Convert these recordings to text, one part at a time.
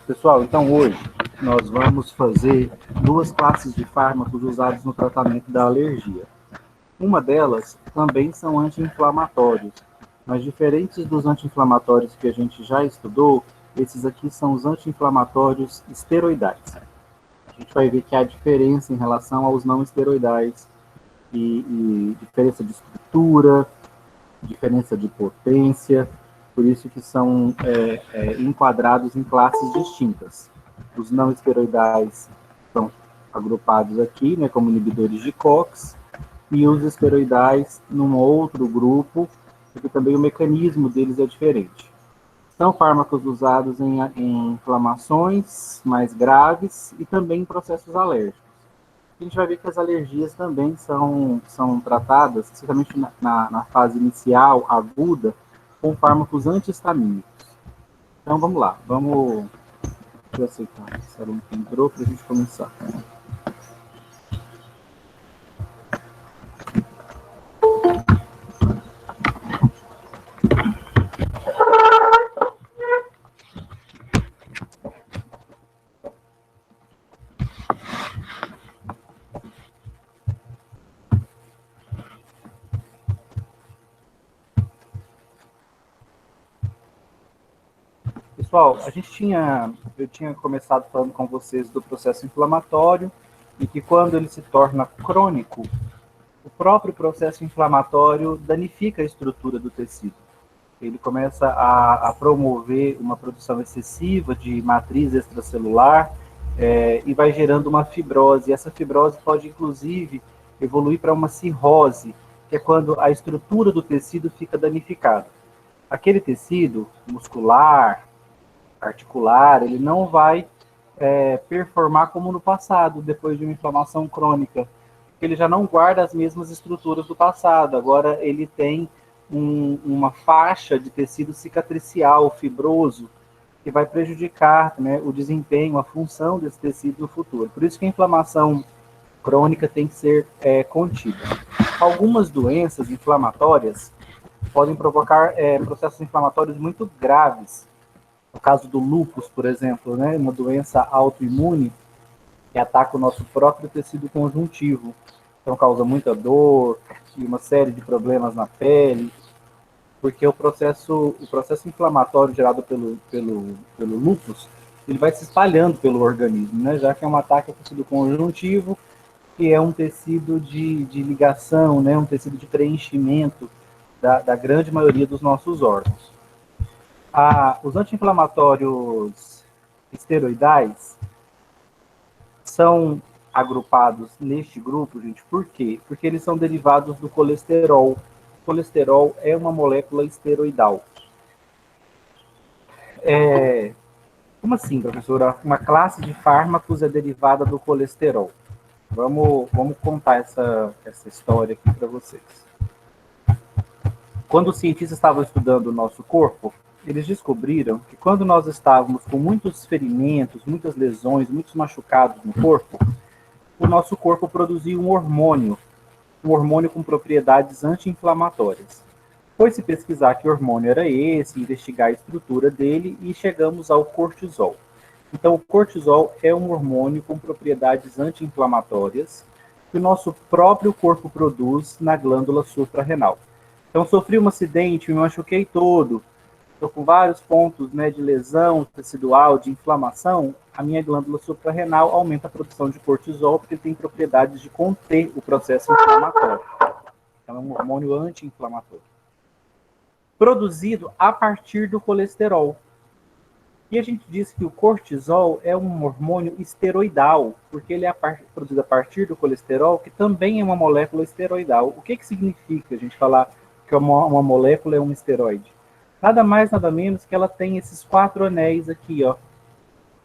Pessoal, então hoje nós vamos fazer duas classes de fármacos usados no tratamento da alergia. Uma delas também são anti-inflamatórios, mas diferentes dos anti-inflamatórios que a gente já estudou, esses aqui são os anti-inflamatórios esteroidais. A gente vai ver que há diferença em relação aos não esteroidais, e diferença de estrutura, diferença de potência, por isso que são enquadrados em classes distintas. Os não esteroidais são agrupados aqui, né, como inibidores de COX, e os esteroidais num outro grupo, porque também o mecanismo deles é diferente. São fármacos usados em inflamações mais graves e também em processos alérgicos. A gente vai ver que as alergias também são tratadas, especialmente na fase inicial, aguda, com fármacos antihistamínicos. Então, vamos lá. Deixa eu aceitar esse aluno que entrou para a gente começar. Pessoal, eu tinha começado falando com vocês do processo inflamatório e que quando ele se torna crônico, o próprio processo inflamatório danifica a estrutura do tecido. Ele começa a promover uma produção excessiva de matriz extracelular e vai gerando uma fibrose. E essa fibrose pode, inclusive, evoluir para uma cirrose, que é quando a estrutura do tecido fica danificada. Aquele tecido muscular, articular, ele não vai performar como no passado, depois de uma inflamação crônica. Ele já não guarda as mesmas estruturas do passado, agora ele tem uma faixa de tecido cicatricial, fibroso, que vai prejudicar, né, o desempenho, a função desse tecido no futuro. Por isso que a inflamação crônica tem que ser contida. Algumas doenças inflamatórias podem provocar processos inflamatórios muito graves. No caso do lúpus, por exemplo, né, uma doença autoimune que ataca o nosso próprio tecido conjuntivo. Então causa muita dor e uma série de problemas na pele, porque o processo inflamatório gerado pelo lúpus, ele vai se espalhando pelo organismo, né, já que é um ataque ao tecido conjuntivo, que é um tecido de ligação, né, um tecido de preenchimento da grande maioria dos nossos órgãos. Os anti-inflamatórios esteroidais são agrupados neste grupo, gente, por quê? Porque eles são derivados do colesterol. O colesterol é uma molécula esteroidal. Como assim, professora? Uma classe de fármacos é derivada do colesterol. Vamos contar essa história aqui para vocês. Quando os cientistas estavam estudando o nosso corpo, eles descobriram que quando nós estávamos com muitos ferimentos, muitas lesões, muitos machucados no corpo, o nosso corpo produzia um hormônio com propriedades anti-inflamatórias. Foi-se pesquisar que hormônio era esse, investigar a estrutura dele e chegamos ao cortisol. Então, o cortisol é um hormônio com propriedades anti-inflamatórias que o nosso próprio corpo produz na glândula suprarrenal. Então, sofri um acidente, me machuquei todo, estou com vários pontos, né, de lesão tecidual, de inflamação, a minha glândula suprarrenal aumenta a produção de cortisol, porque ele tem propriedades de conter o processo inflamatório. Então, é um hormônio anti-inflamatório. Produzido a partir do colesterol. E a gente diz que o cortisol é um hormônio esteroidal, porque ele é produzido a partir do colesterol, que também é uma molécula esteroidal. O que significa a gente falar que uma molécula é um esteroide? Nada mais, nada menos que ela tem esses 4 anéis aqui, ó,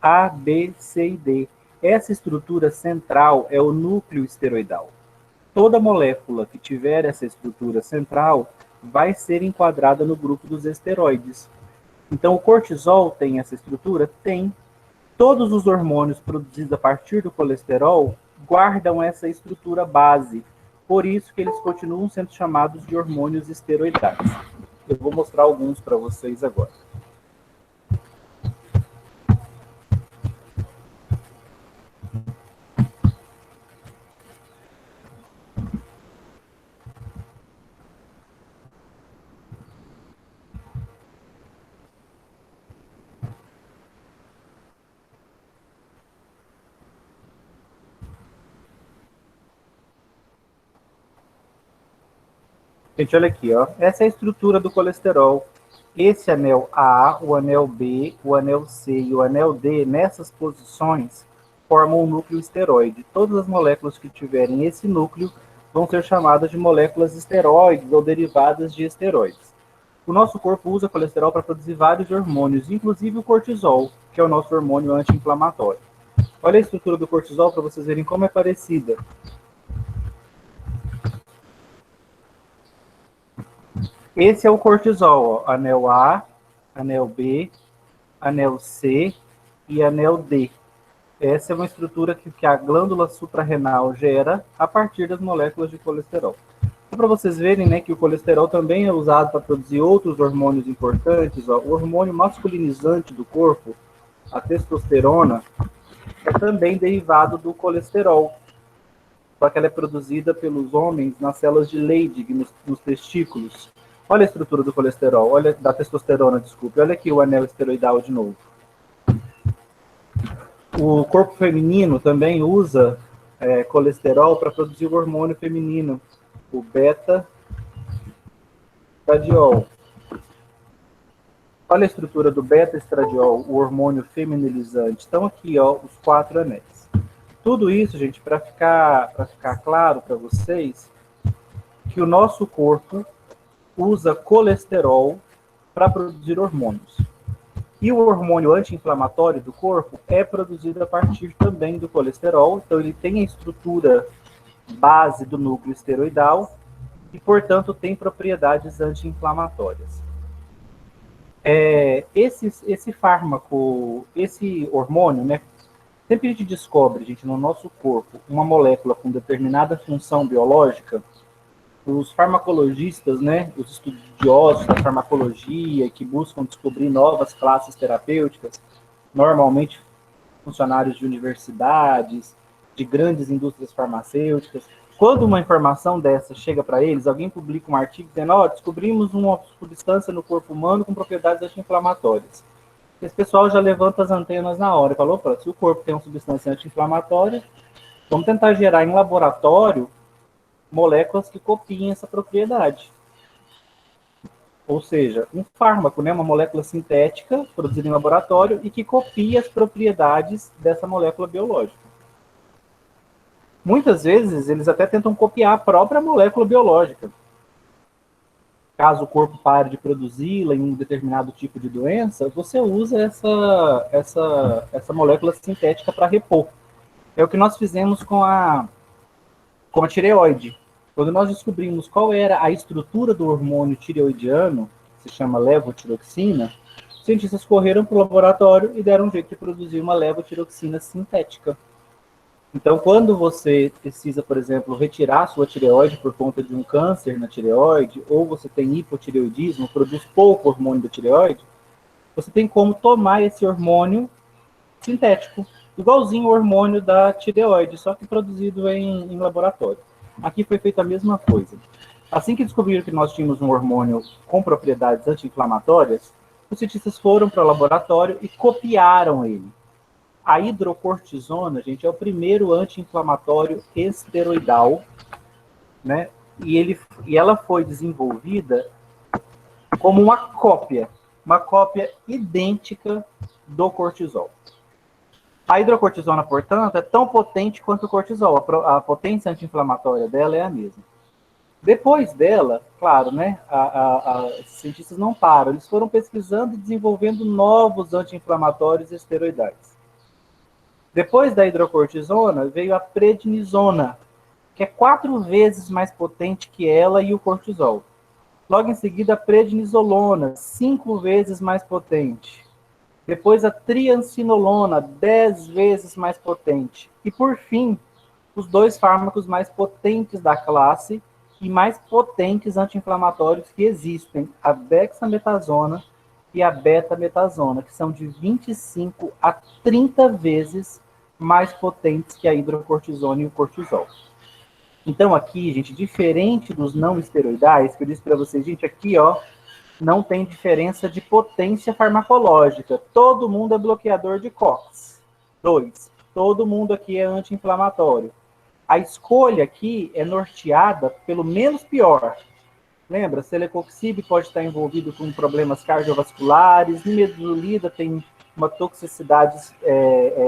A, B, C e D. Essa estrutura central é o núcleo esteroidal. Toda molécula que tiver essa estrutura central vai ser enquadrada no grupo dos esteroides. Então, o cortisol tem essa estrutura? Tem. Todos os hormônios produzidos a partir do colesterol guardam essa estrutura base. Por isso que eles continuam sendo chamados de hormônios esteroidais. Eu vou mostrar alguns para vocês agora. Gente, olha aqui, ó. Essa é a estrutura do colesterol. Esse anel A, o anel B, o anel C e o anel D, nessas posições, formam o núcleo esteroide. Todas as moléculas que tiverem esse núcleo vão ser chamadas de moléculas esteroides ou derivadas de esteroides. O nosso corpo usa colesterol para produzir vários hormônios, inclusive o cortisol, que é o nosso hormônio anti-inflamatório. Olha a estrutura do cortisol para vocês verem como é parecida. Esse é o cortisol, ó, anel A, anel B, anel C e anel D. Essa é uma estrutura que a glândula suprarrenal gera a partir das moléculas de colesterol. Então, para vocês verem, né, que o colesterol também é usado para produzir outros hormônios importantes, ó, o hormônio masculinizante do corpo, a testosterona, é também derivado do colesterol, só que ela é produzida pelos homens nas células de Leydig, nos testículos. Olha a estrutura do colesterol, olha da testosterona, desculpe. Olha aqui o anel esteroidal de novo. O corpo feminino também usa colesterol para produzir o hormônio feminino, o beta-estradiol. Olha a estrutura do beta-estradiol, o hormônio feminilizante. Estão aqui, ó, os 4 anéis. Tudo isso, gente, para ficar claro para vocês, que o nosso corpo usa colesterol para produzir hormônios. E o hormônio anti-inflamatório do corpo é produzido a partir também do colesterol, então ele tem a estrutura base do núcleo esteroidal e, portanto, tem propriedades anti-inflamatórias. Esse fármaco, esse hormônio, né, sempre a gente descobre, gente, no nosso corpo, uma molécula com determinada função biológica, os farmacologistas, né, os estudiosos da farmacologia que buscam descobrir novas classes terapêuticas, normalmente funcionários de universidades, de grandes indústrias farmacêuticas, quando uma informação dessa chega para eles, alguém publica um artigo dizendo, ó, descobrimos uma substância no corpo humano com propriedades anti-inflamatórias. Esse pessoal já levanta as antenas na hora e fala, opa, se o corpo tem uma substância anti-inflamatória, vamos tentar gerar em laboratório moléculas que copiem essa propriedade. Ou seja, um fármaco, né, uma molécula sintética produzida em laboratório e que copia as propriedades dessa molécula biológica. Muitas vezes, eles até tentam copiar a própria molécula biológica. Caso o corpo pare de produzi-la em um determinado tipo de doença, você usa essa molécula sintética para repor. É o que nós fizemos com a tireoide. Quando nós descobrimos qual era a estrutura do hormônio tireoidiano, que se chama levotiroxina, os cientistas correram para o laboratório e deram um jeito de produzir uma levotiroxina sintética. Então, quando você precisa, por exemplo, retirar a sua tireoide por conta de um câncer na tireoide, ou você tem hipotireoidismo, produz pouco hormônio da tireoide, você tem como tomar esse hormônio sintético, igualzinho o hormônio da tireoide, só que produzido em laboratório. Aqui foi feita a mesma coisa. Assim que descobriram que nós tínhamos um hormônio com propriedades anti-inflamatórias, os cientistas foram para o laboratório e copiaram ele. A hidrocortisona, gente, é o primeiro anti-inflamatório esteroidal, né? E ela foi desenvolvida como uma cópia idêntica do cortisol. A hidrocortisona, portanto, é tão potente quanto o cortisol. A potência anti-inflamatória dela é a mesma. Depois dela, claro, né, os cientistas não param. Eles foram pesquisando e desenvolvendo novos anti-inflamatórios esteroidais. Depois da hidrocortisona, veio a prednisona, que é 4 vezes mais potente que ela e o cortisol. Logo em seguida, a prednisolona, 5 vezes mais potente. Depois a triancinolona, 10 vezes mais potente. E por fim, os 2 fármacos mais potentes da classe e mais potentes anti-inflamatórios que existem, a dexametasona e a betametasona, que são de 25 a 30 vezes mais potentes que a hidrocortisona e o cortisol. Então aqui, gente, diferente dos não esteroidais, que eu disse para vocês, gente, aqui, ó, não tem diferença de potência farmacológica. Todo mundo é bloqueador de COX. 2. Todo mundo aqui é anti-inflamatório. A escolha aqui é norteada pelo menos pior. Lembra? Celecoxib pode estar envolvido com problemas cardiovasculares, nimesulida tem uma toxicidade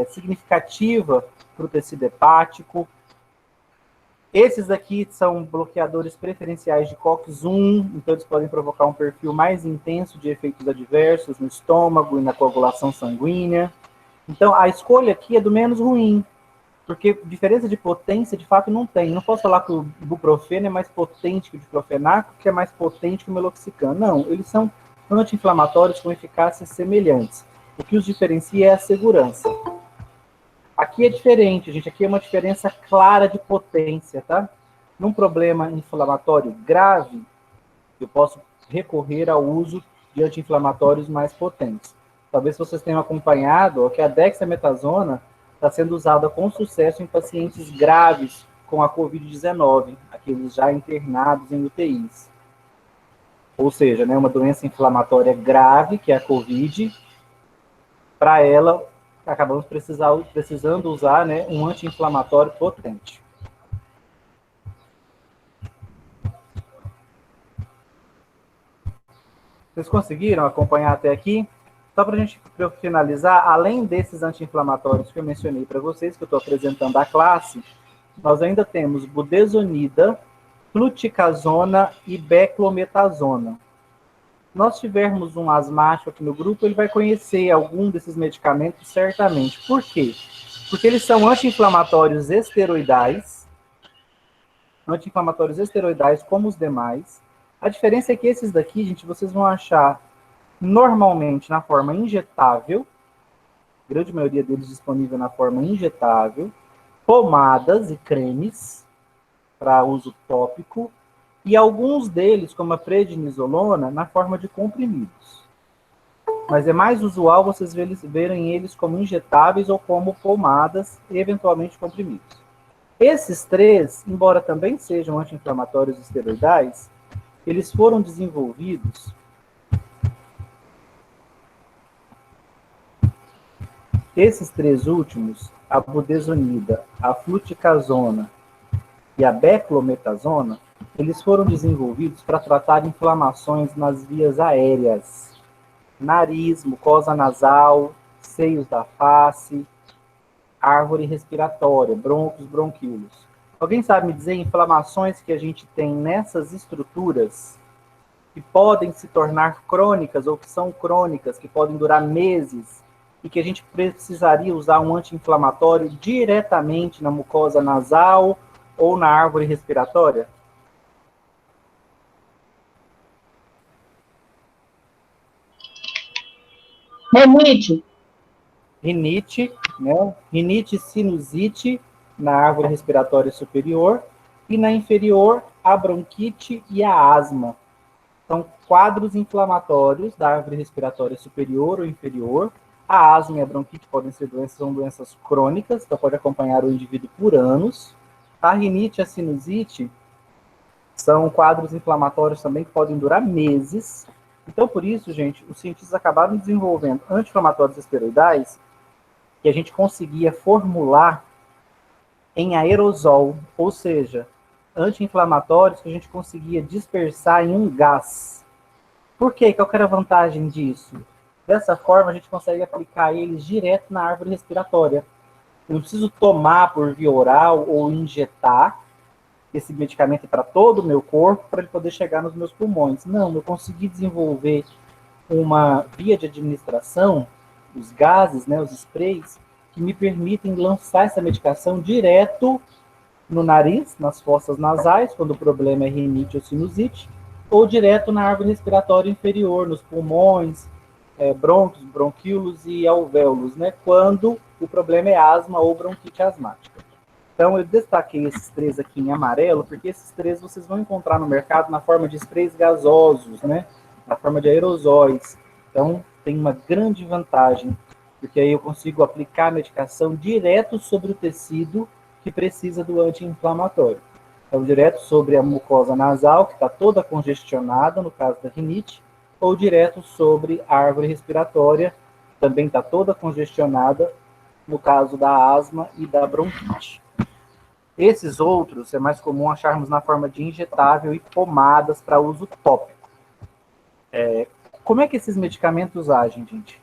significativa para o tecido hepático. Esses aqui são bloqueadores preferenciais de COX-1, então eles podem provocar um perfil mais intenso de efeitos adversos no estômago e na coagulação sanguínea. Então, a escolha aqui é do menos ruim, porque diferença de potência, de fato, não tem. Não posso falar que o ibuprofeno é mais potente que o diclofenaco, que é mais potente que o meloxicam. Não, eles são anti-inflamatórios com eficácias semelhantes. O que os diferencia é a segurança. Aqui é diferente, gente. Aqui é uma diferença clara de potência, tá? Num problema inflamatório grave, eu posso recorrer ao uso de anti-inflamatórios mais potentes. Talvez vocês tenham acompanhado que a dexametasona está sendo usada com sucesso em pacientes graves com a Covid-19, aqueles já internados em UTIs. Ou seja, né, uma doença inflamatória grave, que é a Covid, para ela, acabamos precisando usar, né, um anti-inflamatório potente. Vocês conseguiram acompanhar até aqui? Só para a gente finalizar, além desses anti-inflamatórios que eu mencionei para vocês, que eu estou apresentando à classe, nós ainda temos budesonida, fluticasona e beclometasona. Se nós tivermos um asmático aqui no grupo, ele vai conhecer algum desses medicamentos certamente. Por quê? Porque eles são anti-inflamatórios esteroidais como os demais. A diferença é que esses daqui, gente, vocês vão achar normalmente na forma injetável, a grande maioria deles disponível na forma injetável, pomadas e cremes para uso tópico, e alguns deles, como a prednisolona, na forma de comprimidos. Mas é mais usual vocês verem eles como injetáveis ou como pomadas, e eventualmente comprimidos. Esses três, embora também sejam anti-inflamatórios esteroidais, eles foram desenvolvidos esses três últimos, a budesonida, a fluticasona e a beclometasona, eles foram desenvolvidos para tratar inflamações nas vias aéreas, nariz, mucosa nasal, seios da face, árvore respiratória, brônquios, bronquíolos. Alguém sabe me dizer inflamações que a gente tem nessas estruturas que podem se tornar crônicas ou que são crônicas, que podem durar meses e que a gente precisaria usar um anti-inflamatório diretamente na mucosa nasal ou na árvore respiratória? Rinite, né? Rinite, sinusite na árvore respiratória superior e na inferior a bronquite e a asma. São quadros inflamatórios da árvore respiratória superior ou inferior. A asma e a bronquite são doenças crônicas, então pode acompanhar o indivíduo por anos. A rinite e a sinusite são quadros inflamatórios também que podem durar meses. Então, por isso, gente, os cientistas acabaram desenvolvendo anti-inflamatórios esteroidais que a gente conseguia formular em aerosol, ou seja, anti-inflamatórios que a gente conseguia dispersar em um gás. Por quê? Qual que era a vantagem disso? Dessa forma, a gente consegue aplicar eles direto na árvore respiratória. Eu não preciso tomar por via oral ou injetar esse medicamento para todo o meu corpo para ele poder chegar nos meus pulmões. Não, eu consegui desenvolver uma via de administração, os gases, né, os sprays, que me permitem lançar essa medicação direto no nariz, nas fossas nasais, quando o problema é rinite ou sinusite, ou direto na árvore respiratória inferior, nos pulmões, brônquios, bronquíolos e alvéolos, né, quando o problema é asma ou bronquite asmática. Então, eu destaquei esses três aqui em amarelo, porque esses três vocês vão encontrar no mercado na forma de sprays gasosos, né, na forma de aerosóis. Então, tem uma grande vantagem, porque aí eu consigo aplicar a medicação direto sobre o tecido que precisa do anti-inflamatório. Então, direto sobre a mucosa nasal, que está toda congestionada, no caso da rinite, ou direto sobre a árvore respiratória, que também está toda congestionada, no caso da asma e da bronquite. Esses outros é mais comum acharmos na forma de injetável e pomadas para uso tópico. Como é que esses medicamentos agem, gente?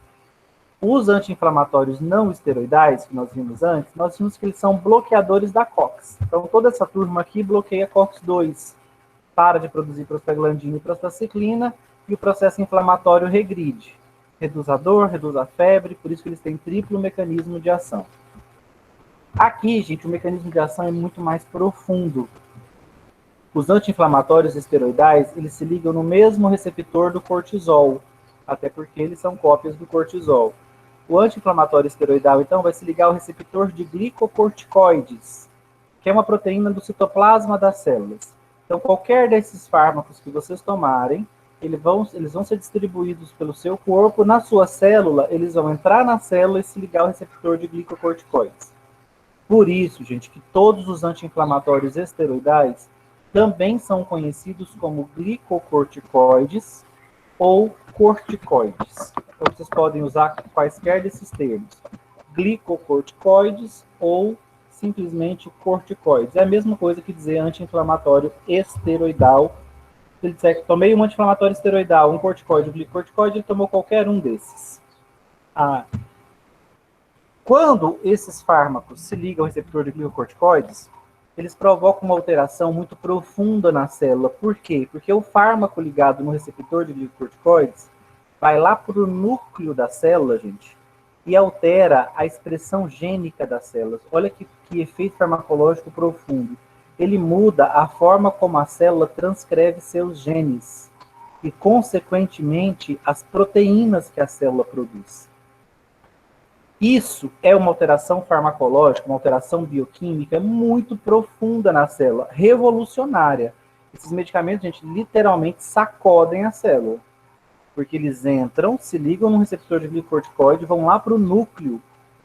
Os anti-inflamatórios não esteroidais, que nós vimos antes, nós vimos que eles são bloqueadores da COX. Então, toda essa turma aqui bloqueia COX-2, para de produzir prostaglandina e prostaciclina, e o processo inflamatório regride. Reduz a dor, reduz a febre, por isso que eles têm triplo mecanismo de ação. Aqui, gente, o mecanismo de ação é muito mais profundo. Os anti-inflamatórios esteroidais, eles se ligam no mesmo receptor do cortisol, até porque eles são cópias do cortisol. O anti-inflamatório esteroidal, então, vai se ligar ao receptor de glicocorticoides, que é uma proteína do citoplasma das células. Então, qualquer desses fármacos que vocês tomarem, eles vão ser distribuídos pelo seu corpo, na sua célula, eles vão entrar na célula e se ligar ao receptor de glicocorticoides. Por isso, gente, que todos os anti-inflamatórios esteroidais também são conhecidos como glicocorticoides ou corticoides. Então, vocês podem usar quaisquer desses termos. Glicocorticoides ou simplesmente corticoides. É a mesma coisa que dizer anti-inflamatório esteroidal. Se ele disser que tomei um anti-inflamatório esteroidal, um corticoide, um glicocorticoide, ele tomou qualquer um desses. Quando esses fármacos se ligam ao receptor de glicocorticoides, eles provocam uma alteração muito profunda na célula. Por quê? Porque o fármaco ligado no receptor de glicocorticoides vai lá para o núcleo da célula, gente, e altera a expressão gênica das células. Olha que efeito farmacológico profundo. Ele muda a forma como a célula transcreve seus genes e, consequentemente, as proteínas que a célula produz. Isso é uma alteração farmacológica, uma alteração bioquímica muito profunda na célula, revolucionária. Esses medicamentos, gente, literalmente sacodem a célula. Porque eles entram, se ligam no receptor de glicocorticoide, vão lá para o núcleo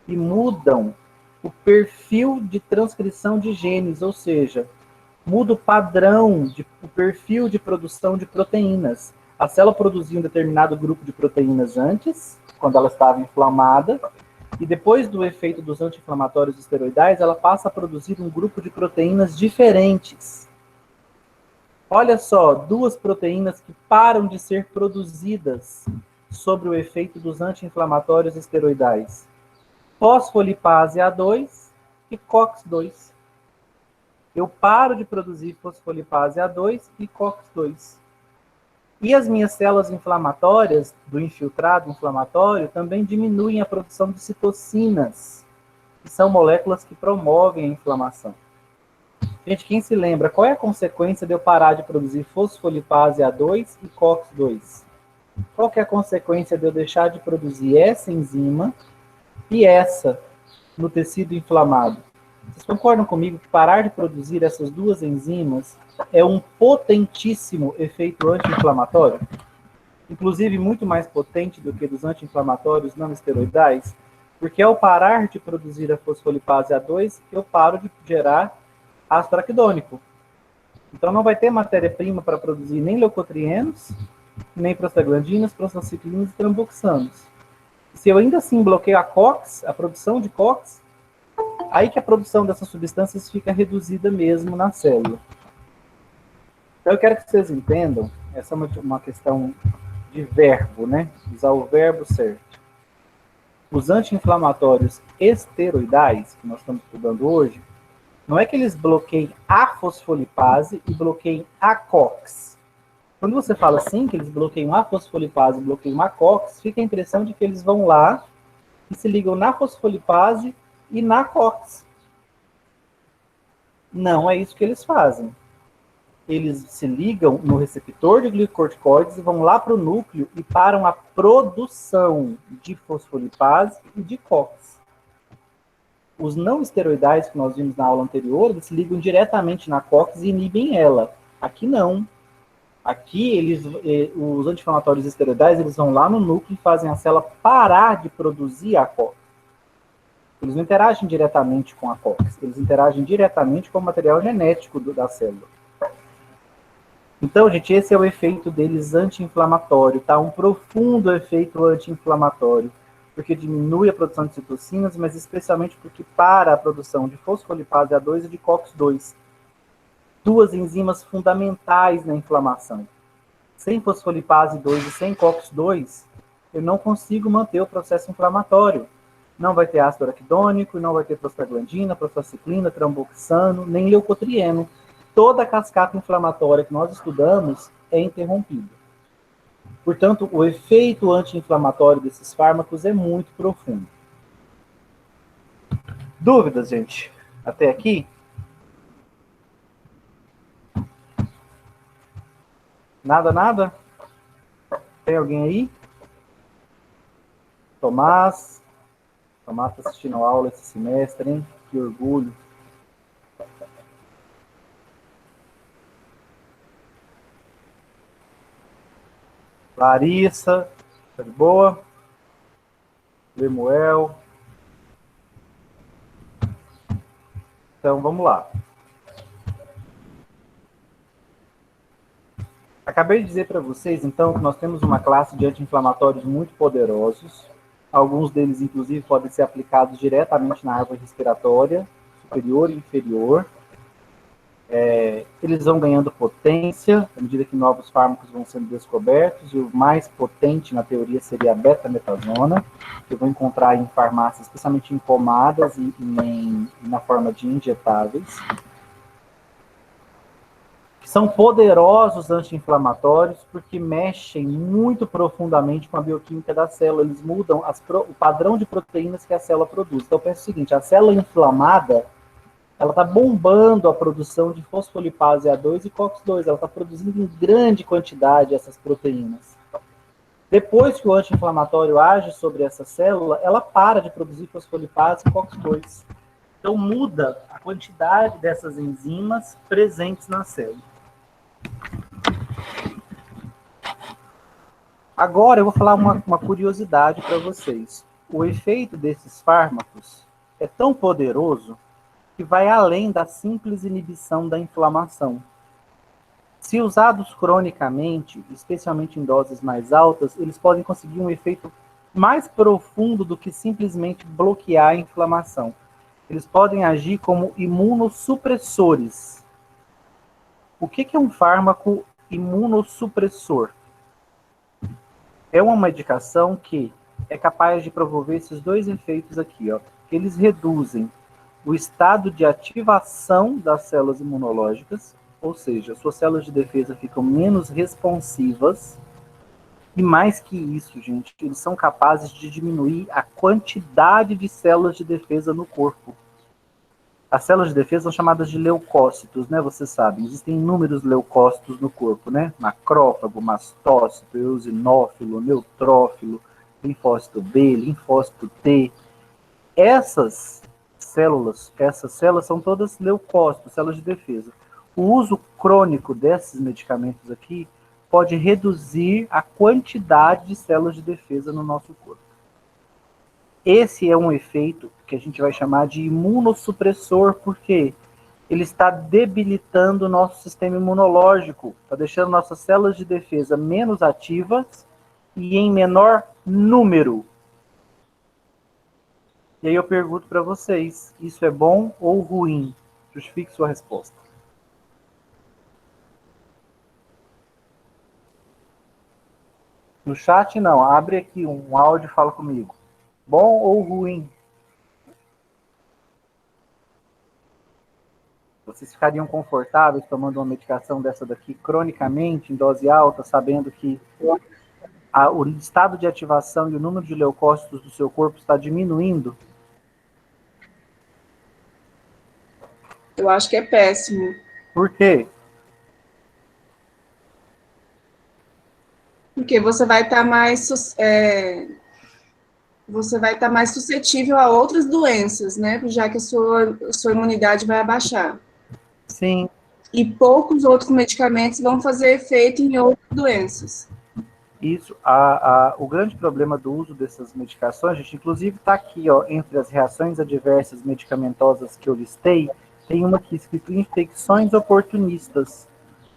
e mudam o perfil de transcrição de genes, ou seja, muda o padrão, o perfil de produção de proteínas. A célula produzia um determinado grupo de proteínas antes, quando ela estava inflamada, e depois do efeito dos anti-inflamatórios esteroidais, ela passa a produzir um grupo de proteínas diferentes. Olha só, duas proteínas que param de ser produzidas sob o efeito dos anti-inflamatórios esteroidais. Fosfolipase A2 e COX-2. Eu paro de produzir fosfolipase A2 e COX-2. E as minhas células inflamatórias, do infiltrado inflamatório, também diminuem a produção de citocinas, que são moléculas que promovem a inflamação. Gente, quem se lembra, qual é a consequência de eu parar de produzir fosfolipase A2 e COX-2? Qual que é a consequência de eu deixar de produzir essa enzima e essa no tecido inflamado? Vocês concordam comigo que parar de produzir essas duas enzimas é um potentíssimo efeito anti-inflamatório? Inclusive muito mais potente do que dos anti-inflamatórios não esteroidais, porque ao parar de produzir a fosfolipase A2, eu paro de gerar ácido araquidônico. Então não vai ter matéria-prima para produzir nem leucotrienos, nem prostaglandinas, prostaciclinas e tramboxanos. Se eu ainda assim bloqueio a COX, a produção de COX, aí que a produção dessas substâncias fica reduzida mesmo na célula. Então eu quero que vocês entendam, essa é uma questão de verbo, né? Usar o verbo certo. Os anti-inflamatórios esteroidais, que nós estamos estudando hoje, não é que eles bloqueiem a fosfolipase e bloqueiem a COX. Quando você fala assim, que eles bloqueiam a fosfolipase e bloqueiam a COX, fica a impressão de que eles vão lá e se ligam na fosfolipase e na COX. Não é isso que eles fazem. Eles se ligam no receptor de glicocorticoides e vão lá para o núcleo e param a produção de fosfolipase e de COX. Os não esteroidais que nós vimos na aula anterior, eles se ligam diretamente na COX e inibem ela. Aqui não. Aqui, os anti-inflamatórios esteroidais, eles vão lá no núcleo e fazem a célula parar de produzir a COX. Eles não interagem diretamente com a COX, eles interagem diretamente com o material genético da célula. Então, gente, esse é o efeito deles anti-inflamatório, tá? Um profundo efeito anti-inflamatório. porque diminui a produção de citocinas, mas especialmente porque para a produção de fosfolipase A2 e de COX-2, duas enzimas fundamentais na inflamação. Sem fosfolipase 2 e sem COX-2, eu não consigo manter o processo inflamatório. Não vai ter ácido araquidônico, não vai ter prostaglandina, prostraciclina, tromboxano, nem leucotrieno. Toda a cascata inflamatória que nós estudamos é interrompida. Portanto, o efeito anti-inflamatório desses fármacos é muito profundo. Dúvidas, gente? Até aqui? Nada, nada? Tem alguém aí? Tomás? Tomás está assistindo a aula esse semestre, hein? Que orgulho. Larissa, tá de boa? Lemuel. Então, vamos lá. Acabei de dizer para vocês, então, que nós temos uma classe de anti-inflamatórios muito poderosos. Alguns deles, inclusive, podem ser aplicados diretamente na árvore respiratória, superior e inferior. Eles vão ganhando potência à medida que novos fármacos vão sendo descobertos, e o mais potente, na teoria, seria a betametasona, que eu vou encontrar em farmácias, especialmente em pomadas e na forma de injetáveis. São poderosos anti-inflamatórios porque mexem muito profundamente com a bioquímica da célula. Eles mudam o padrão de proteínas que a célula produz. Então, pensa o seguinte, a célula inflamada, ela está bombando a produção de fosfolipase A2 e COX-2. Ela está produzindo em grande quantidade essas proteínas. Depois que o anti-inflamatório age sobre essa célula, ela para de produzir fosfolipase e COX-2. Então, muda a quantidade dessas enzimas presentes na célula. Agora eu vou falar uma curiosidade para vocês. O efeito desses fármacos é tão poderoso que vai além da simples inibição da inflamação. Se usados cronicamente, especialmente em doses mais altas, eles podem conseguir um efeito mais profundo do que simplesmente bloquear a inflamação. Eles podem agir como imunossupressores. O que é um fármaco imunossupressor? É uma medicação que é capaz de promover esses dois efeitos aqui, ó. Eles reduzem o estado de ativação das células imunológicas, ou seja, suas células de defesa ficam menos responsivas, e mais que isso, gente, eles são capazes de diminuir a quantidade de células de defesa no corpo. As células de defesa são chamadas de leucócitos, né? Vocês sabem, existem inúmeros leucócitos no corpo, né? Macrófago, mastócito, eosinófilo, neutrófilo, linfócito B, linfócito T. Essas células são todas leucócitos, células de defesa. O uso crônico desses medicamentos aqui pode reduzir a quantidade de células de defesa no nosso corpo. Esse é um efeito que a gente vai chamar de imunossupressor, porque ele está debilitando o nosso sistema imunológico, está deixando nossas células de defesa menos ativas e em menor número. E aí eu pergunto para vocês, isso é bom ou ruim? Justifique sua resposta. No chat, não. Abre aqui um áudio e fala comigo. Bom ou ruim? Vocês ficariam confortáveis tomando uma medicação dessa daqui cronicamente, em dose alta, sabendo que o estado de ativação e o número de leucócitos do seu corpo está diminuindo? Eu acho que é péssimo. Por quê? Porque você vai estar mais suscetível a outras doenças, né? Já que a sua imunidade vai abaixar. Sim. E poucos outros medicamentos vão fazer efeito em outras doenças. Isso, o grande problema do uso dessas medicações, gente, inclusive está aqui, ó, entre as reações adversas medicamentosas que eu listei, tem uma aqui escrito infecções oportunistas.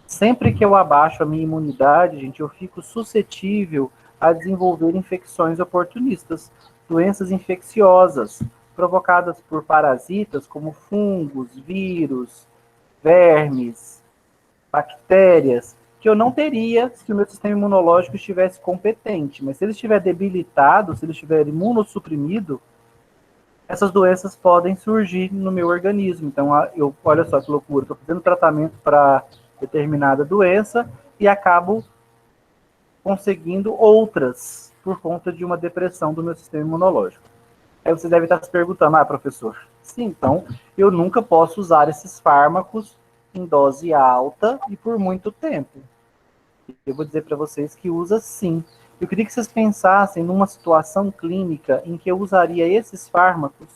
Sempre que eu abaixo a minha imunidade, gente, eu fico suscetível a desenvolver infecções oportunistas. doenças infecciosas, provocadas por parasitas como fungos, vírus, vermes, bactérias, que eu não teria se o meu sistema imunológico estivesse competente. Mas se ele estiver debilitado, se ele estiver imunossuprimido, essas doenças podem surgir no meu organismo. Então, olha só que loucura, estou fazendo tratamento para determinada doença e acabo conseguindo outras por conta de uma depressão do meu sistema imunológico. Aí você deve estar se perguntando, professor, sim, então eu nunca posso usar esses fármacos em dose alta e por muito tempo. Eu vou dizer para vocês que usa sim. Eu queria que vocês pensassem numa situação clínica em que eu usaria esses fármacos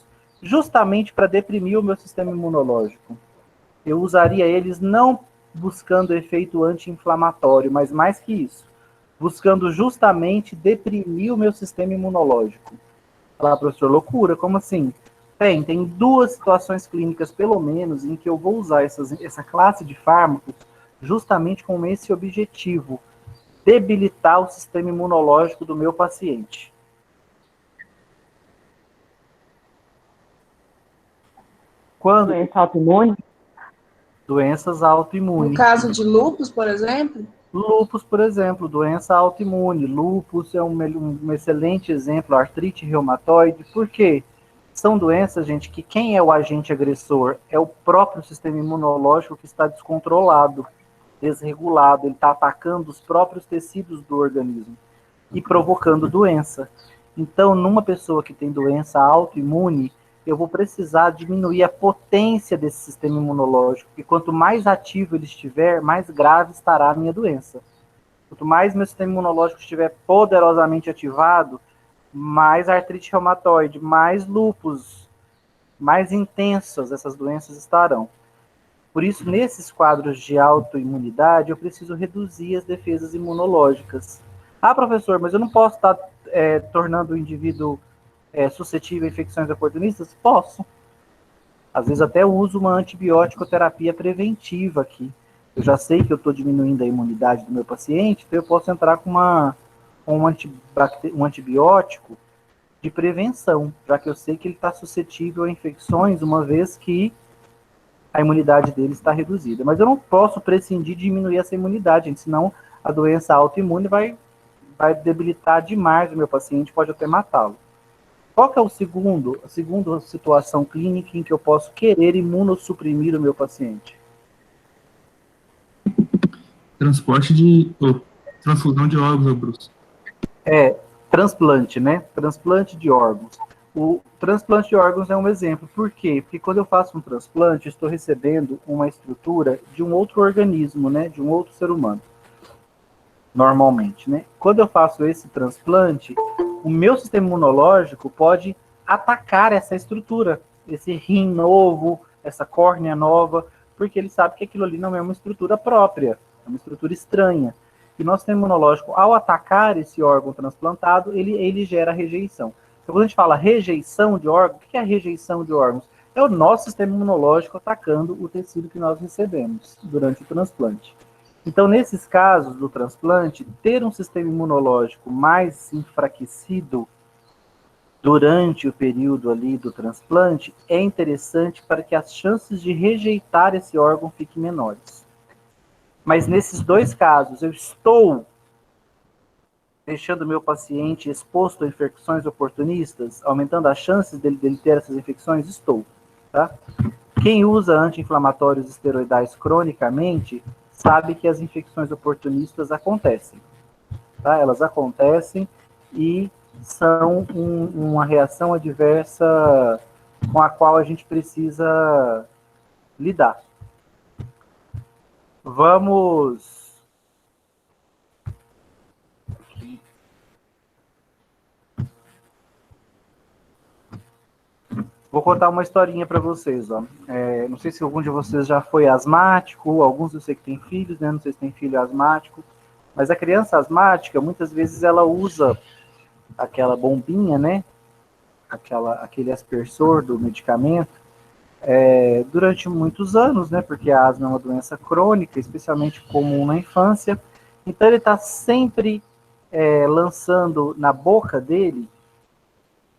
justamente para deprimir o meu sistema imunológico. Eu usaria eles não buscando efeito anti-inflamatório, mas mais que isso, buscando justamente deprimir o meu sistema imunológico. Fala, professor, loucura, como assim? Tem duas situações clínicas, pelo menos, em que eu vou usar essa classe de fármacos justamente com esse objetivo, debilitar o sistema imunológico do meu paciente. Quando? Doença autoimune? Doenças autoimunes. No caso de lúpus, por exemplo? Lúpus, por exemplo, doença autoimune. Lúpus é um excelente exemplo, artrite reumatoide. Por quê? São doenças, gente, que quem é o agente agressor? É o próprio sistema imunológico que está descontrolado, desregulado. Ele está atacando os próprios tecidos do organismo e provocando doença. Então, numa pessoa que tem doença autoimune, eu vou precisar diminuir a potência desse sistema imunológico. E quanto mais ativo ele estiver, mais grave estará a minha doença. Quanto mais meu sistema imunológico estiver poderosamente ativado, mais artrite reumatoide, mais lúpus, mais intensas essas doenças estarão. Por isso, nesses quadros de autoimunidade, eu preciso reduzir as defesas imunológicas. Professor, mas eu não posso estar tornando o indivíduo suscetível a infecções oportunistas? Posso. Às vezes até uso uma antibiótico-terapia preventiva aqui. Eu já sei que eu estou diminuindo a imunidade do meu paciente, então eu posso entrar com um antibiótico de prevenção, já que eu sei que ele está suscetível a infecções, uma vez que a imunidade dele está reduzida. Mas eu não posso prescindir de diminuir essa imunidade, gente, senão a doença autoimune vai debilitar demais o meu paciente, pode até matá-lo. Qual que é a segunda situação clínica em que eu posso querer imunossuprimir o meu paciente? Transfusão de órgãos, Bruce. Transplante, né? Transplante de órgãos. O transplante de órgãos é um exemplo. Por quê? Porque quando eu faço um transplante, eu estou recebendo uma estrutura de um outro organismo, né? De um outro ser humano. Normalmente, né? Quando eu faço esse transplante, o meu sistema imunológico pode atacar essa estrutura, esse rim novo, essa córnea nova, porque ele sabe que aquilo ali não é uma estrutura própria, é uma estrutura estranha. E nosso sistema imunológico, ao atacar esse órgão transplantado, ele gera rejeição. Então, quando a gente fala rejeição de órgão, o que é a rejeição de órgãos? É o nosso sistema imunológico atacando o tecido que nós recebemos durante o transplante. Então, nesses casos do transplante, ter um sistema imunológico mais enfraquecido durante o período ali do transplante é interessante para que as chances de rejeitar esse órgão fiquem menores. Mas nesses dois casos, eu estou deixando o meu paciente exposto a infecções oportunistas, aumentando as chances dele ter essas infecções? Estou. Tá? Quem usa anti-inflamatórios esteroidais cronicamente sabe que as infecções oportunistas acontecem. Tá? Elas acontecem e são uma reação adversa com a qual a gente precisa lidar. Vamos... Vou contar uma historinha para vocês. Ó. Não sei se algum de vocês já foi asmático, alguns eu sei que tem filhos, né? Não sei se tem filho asmático, mas a criança asmática, muitas vezes ela usa aquela bombinha, né? Aquele aspersor do medicamento, durante muitos anos, né? Porque a asma é uma doença crônica, especialmente comum na infância. Então ele está sempre lançando na boca dele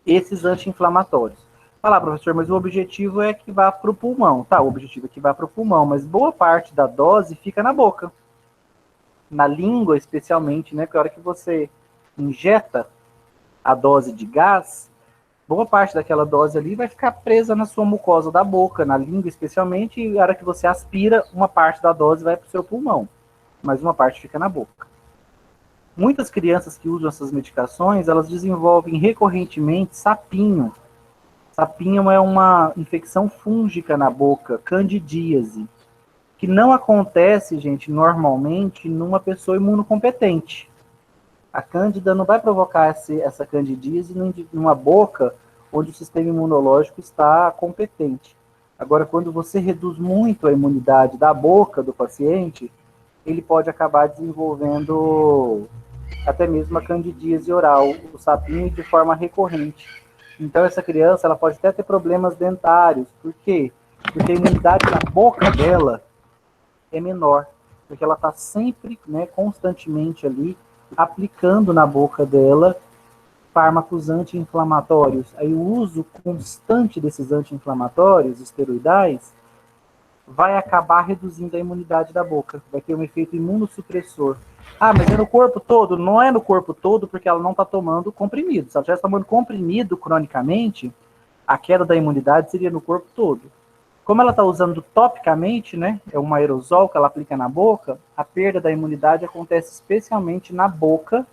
esses anti-inflamatórios. Fala, professor, mas o objetivo é que vá para o pulmão. Tá, o objetivo é que vá para o pulmão, mas boa parte da dose fica na boca. Na língua, especialmente, né? Porque a hora que você injeta a dose de gás, boa parte daquela dose ali vai ficar presa na sua mucosa da boca, na língua especialmente, e a hora que você aspira, uma parte da dose vai para o seu pulmão, mas uma parte fica na boca. Muitas crianças que usam essas medicações, elas desenvolvem recorrentemente sapinho. Sapinho é uma infecção fúngica na boca, candidíase, que não acontece, gente, normalmente numa pessoa imunocompetente. A cândida não vai provocar essa candidíase numa boca onde o sistema imunológico está competente. Agora, quando você reduz muito a imunidade da boca do paciente, ele pode acabar desenvolvendo até mesmo a candidíase oral, o sapinho, de forma recorrente. Então, essa criança ela pode até ter problemas dentários. Por quê? Porque a imunidade na boca dela é menor, porque ela está sempre, né, constantemente ali, aplicando na boca dela fármacos anti-inflamatórios. Aí o uso constante desses anti-inflamatórios, esteroidais, vai acabar reduzindo a imunidade da boca, vai ter um efeito imunossupressor. Ah, mas é no corpo todo? Não é no corpo todo, porque ela não está tomando comprimido. Se ela estivesse tomando comprimido cronicamente, a queda da imunidade seria no corpo todo. Como ela está usando topicamente, né, é um aerosol que ela aplica na boca, a perda da imunidade acontece especialmente na boca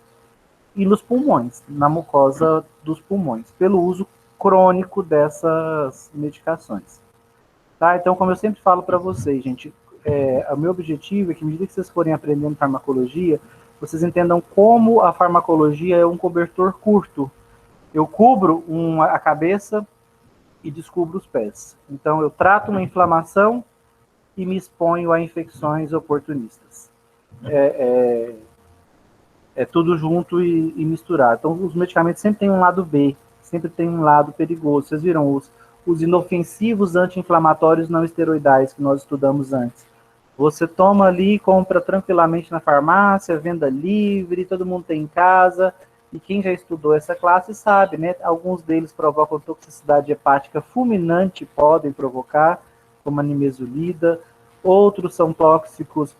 e nos pulmões, na mucosa dos pulmões, pelo uso crônico dessas medicações. Tá? Então, como eu sempre falo para vocês, gente, o meu objetivo é que, à medida que vocês forem aprendendo farmacologia, vocês entendam como a farmacologia é um cobertor curto. Eu cubro a cabeça e descubro os pés. Então, eu trato uma inflamação e me exponho a infecções oportunistas. É tudo junto e misturado. Então, os medicamentos sempre têm um lado B, sempre tem um lado perigoso. Vocês viram os inofensivos anti-inflamatórios não esteroidais que nós estudamos antes. Você toma ali, compra tranquilamente na farmácia, venda livre, todo mundo tem em casa. E quem já estudou essa classe sabe, né? Alguns deles provocam toxicidade hepática fulminante, podem provocar, como a nimesulida. Outros são tóxicos,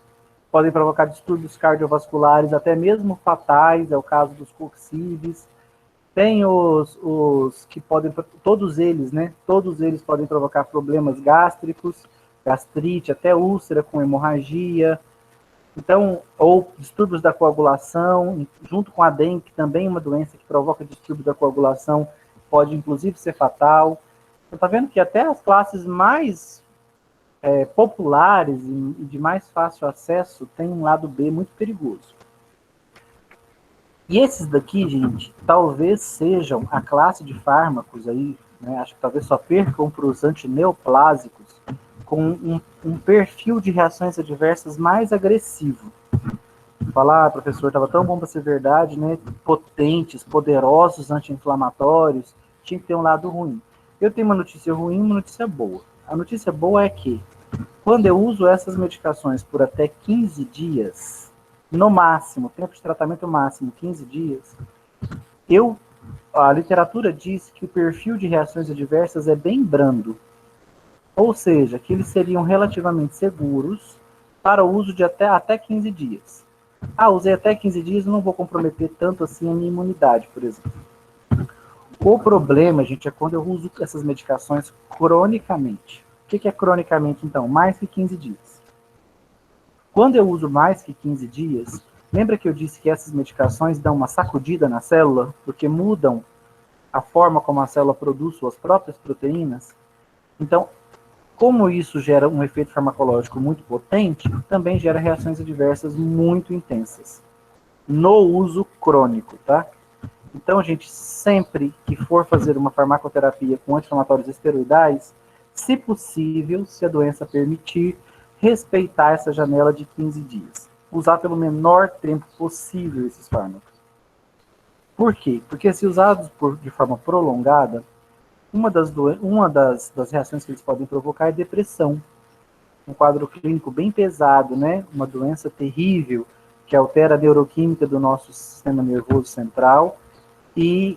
podem provocar distúrbios cardiovasculares, até mesmo fatais, é o caso dos coxives. Tem os que podem, todos eles, né? Todos eles podem provocar problemas gástricos, gastrite, até úlcera com hemorragia. Então, ou distúrbios da coagulação, junto com a dengue, que também é uma doença que provoca distúrbio da coagulação, pode inclusive ser fatal. Então, tá vendo que até as classes mais populares e de mais fácil acesso têm um lado B muito perigoso. E esses daqui, gente, talvez sejam a classe de fármacos aí, né, acho que talvez só percam para os antineoplásicos, com um perfil de reações adversas mais agressivo. Falar, professor, estava tão bom para ser verdade, né? Potentes, poderosos anti-inflamatórios, tinha que ter um lado ruim. Eu tenho uma notícia ruim e uma notícia boa. A notícia boa é que, quando eu uso essas medicações por até 15 dias, no máximo, tempo de tratamento máximo, 15 dias, a literatura diz que o perfil de reações adversas é bem brando. Ou seja, que eles seriam relativamente seguros para o uso de até 15 dias. Ah, usei até 15 dias, não vou comprometer tanto assim a minha imunidade, por exemplo. O problema, gente, é quando eu uso essas medicações cronicamente. O que é cronicamente, então? Mais que 15 dias. Quando eu uso mais que 15 dias, lembra que eu disse que essas medicações dão uma sacudida na célula, porque mudam a forma como a célula produz suas próprias proteínas? Então, como isso gera um efeito farmacológico muito potente, também gera reações adversas muito intensas no uso crônico, tá? Então, gente, sempre que for fazer uma farmacoterapia com anti-inflamatórios esteroidais, se possível, se a doença permitir, respeitar essa janela de 15 dias. Usar pelo menor tempo possível esses fármacos. Por quê? Porque se usados de forma prolongada, uma das reações que eles podem provocar é depressão. Um quadro clínico bem pesado, né? Uma doença terrível que altera a neuroquímica do nosso sistema nervoso central e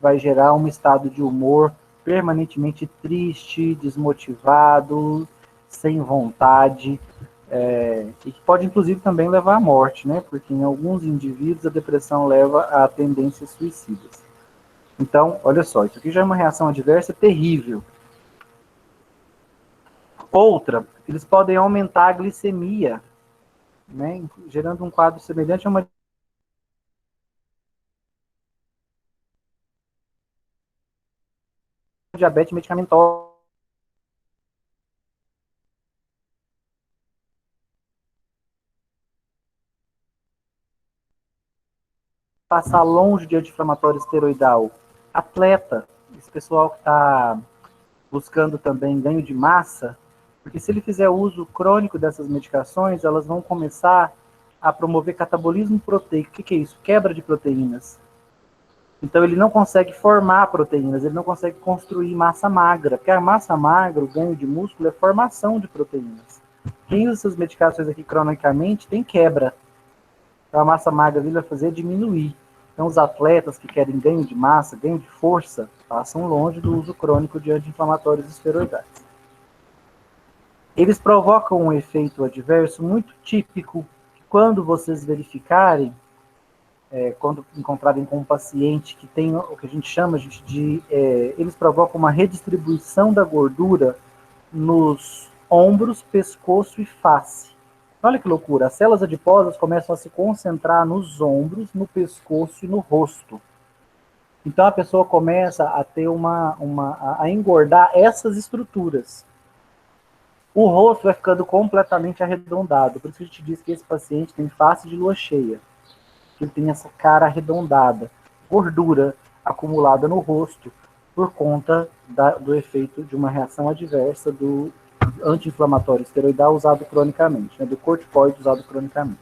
vai gerar um estado de humor permanentemente triste, desmotivado, sem vontade, e que pode, inclusive, também levar à morte, né? Porque em alguns indivíduos a depressão leva a tendências suicidas. Então, olha só, isso aqui já é uma reação adversa terrível. Outra, eles podem aumentar a glicemia, né? Gerando um quadro semelhante a uma diabetes medicamentosa. Passar longe de anti-inflamatório esteroidal. Atleta, esse pessoal que está buscando também ganho de massa, porque se ele fizer uso crônico dessas medicações, elas vão começar a promover catabolismo proteico. O que é isso? Quebra de proteínas. Então ele não consegue formar proteínas, ele não consegue construir massa magra, porque a massa magra, o ganho de músculo, é formação de proteínas. Quem usa essas medicações aqui cronicamente tem quebra. Então a massa magra ele vai fazer diminuir. Então os atletas que querem ganho de massa, ganho de força, passam longe do uso crônico de anti-inflamatórios esteroidais. Eles provocam um efeito adverso muito típico, que quando vocês verificarem, quando encontrarem com um paciente que tem o que a gente chama de... eles provocam uma redistribuição da gordura nos ombros, pescoço e face. Olha que loucura, as células adiposas começam a se concentrar nos ombros, no pescoço e no rosto. Então a pessoa começa a ter a engordar essas estruturas. O rosto vai ficando completamente arredondado, por isso que a gente diz que esse paciente tem face de lua cheia. Ele tem essa cara arredondada, gordura acumulada no rosto, por conta do efeito de uma reação adversa do anti-inflamatório esteroidal usado cronicamente, né, do corticoide usado cronicamente.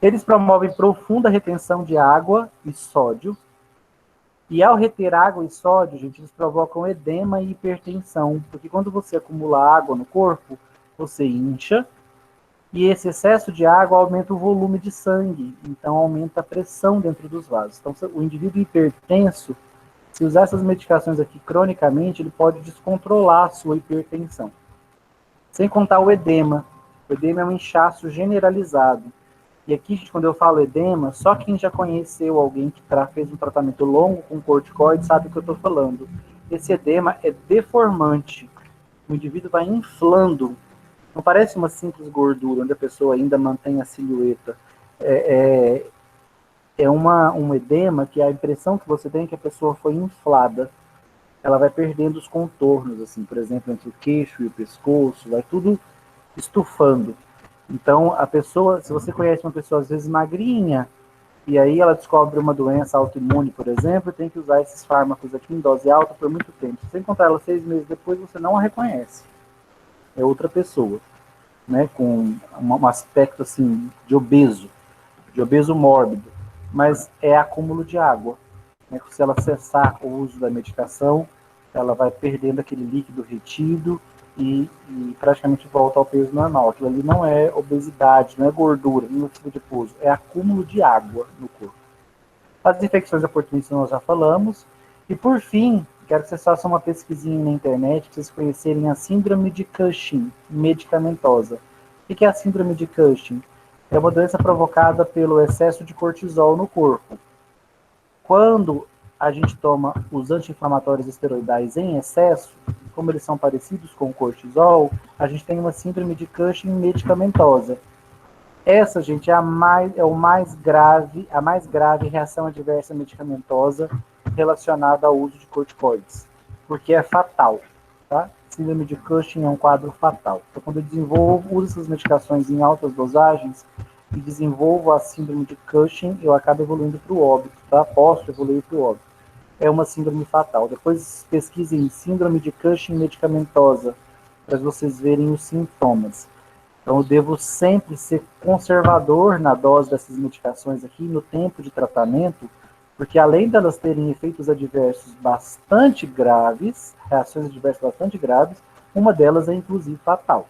Eles promovem profunda retenção de água e sódio, e ao reter água e sódio, gente, eles provocam edema e hipertensão, porque quando você acumula água no corpo, você incha, e esse excesso de água aumenta o volume de sangue, então aumenta a pressão dentro dos vasos. Então, o indivíduo hipertenso, se usar essas medicações aqui cronicamente, ele pode descontrolar a sua hipertensão. Sem contar o edema. O edema é um inchaço generalizado. E aqui, gente, quando eu falo edema, só quem já conheceu alguém que fez um tratamento longo com corticoide sabe o que eu estou falando. Esse edema é deformante. O indivíduo vai inflando. Não parece uma simples gordura, onde a pessoa ainda mantém a silhueta. Um edema que a impressão que você tem é que a pessoa foi inflada. Ela vai perdendo os contornos, assim, por exemplo, entre o queixo e o pescoço, vai tudo estufando. Então, a pessoa, se você conhece uma pessoa às vezes magrinha, e aí ela descobre uma doença autoimune, por exemplo, tem que usar esses fármacos aqui em dose alta por muito tempo. Se você encontrar ela 6 meses depois, você não a reconhece. É outra pessoa, né, com um aspecto assim de obeso mórbido, mas é acúmulo de água. Né? Se ela cessar o uso da medicação, ela vai perdendo aquele líquido retido e praticamente volta ao peso normal. Aquilo ali não é obesidade, não é gordura, não é tipo de pouso, é acúmulo de água no corpo. As infecções oportunistas nós já falamos. E por fim, quero que vocês façam uma pesquisinha na internet para vocês conhecerem a síndrome de Cushing medicamentosa. O que é a síndrome de Cushing? É uma doença provocada pelo excesso de cortisol no corpo. Quando a gente toma os anti-inflamatórios esteroidais em excesso, como eles são parecidos com o cortisol, a gente tem uma síndrome de Cushing medicamentosa. Essa, gente, é a mais grave reação adversa medicamentosa relacionada ao uso de corticoides, porque é fatal, tá? Síndrome de Cushing é um quadro fatal. Então, quando eu uso essas medicações em altas dosagens e desenvolvo a síndrome de Cushing, eu acabo evoluindo para o óbito, tá? Posso evoluir para o óbito. É uma síndrome fatal. Depois pesquisem síndrome de Cushing medicamentosa, para vocês verem os sintomas. Então, eu devo sempre ser conservador na dose dessas medicações aqui, no tempo de tratamento, porque além delas terem efeitos adversos bastante graves, reações adversas bastante graves, uma delas é inclusive fatal,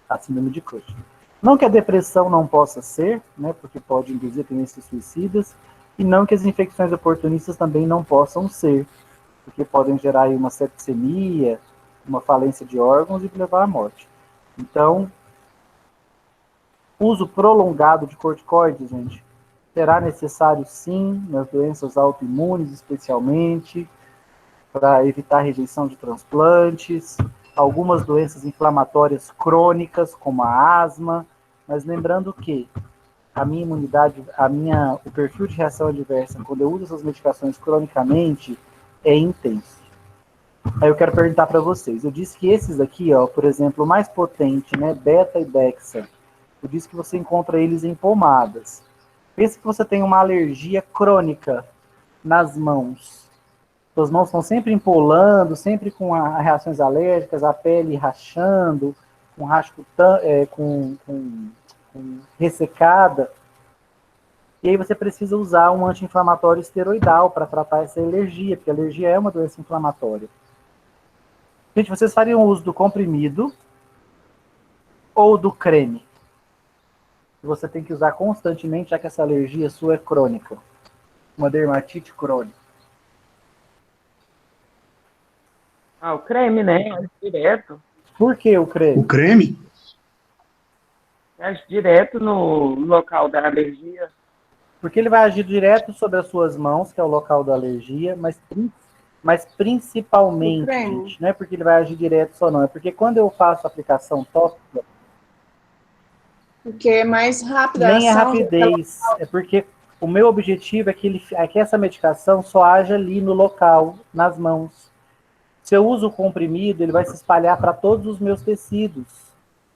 a síndrome de Cushing. Não que a depressão não possa ser, né, porque pode induzir tendências suicidas, E não que as infecções oportunistas também não possam ser, porque podem gerar aí uma septicemia, uma falência de órgãos e levar à morte. Então, uso prolongado de corticoides, gente, será necessário sim, nas doenças autoimunes especialmente, para evitar rejeição de transplantes, algumas doenças inflamatórias crônicas, como a asma, mas lembrando que a minha imunidade, o perfil de reação adversa, quando eu uso essas medicações cronicamente, é intenso. Aí eu quero perguntar para vocês, eu disse que esses aqui, ó, por exemplo, o mais potente, né, beta e dexa, eu disse que você encontra eles em pomadas. Pensa que você tem uma alergia crônica nas mãos. Suas mãos estão sempre empolando, sempre com reações alérgicas, a pele rachando, com rasco com ressecada. E aí você precisa usar um anti-inflamatório esteroidal para tratar essa alergia, porque a alergia é uma doença inflamatória. Gente, vocês fariam uso do comprimido ou do creme? Você tem que usar constantemente, já que essa alergia sua é crônica. Uma dermatite crônica. Ah, o creme, né? Age direto. Por que o creme? O creme? Age direto no local da alergia. Porque ele vai agir direto sobre as suas mãos, que é o local da alergia, mas principalmente, gente, não é porque ele vai agir direto só não, é porque quando eu faço a aplicação tópica... Porque é mais rápida nem a rapidez, é porque o meu objetivo é que essa medicação só haja ali no local, nas mãos. Se eu uso o comprimido, ele vai se espalhar para todos os meus tecidos.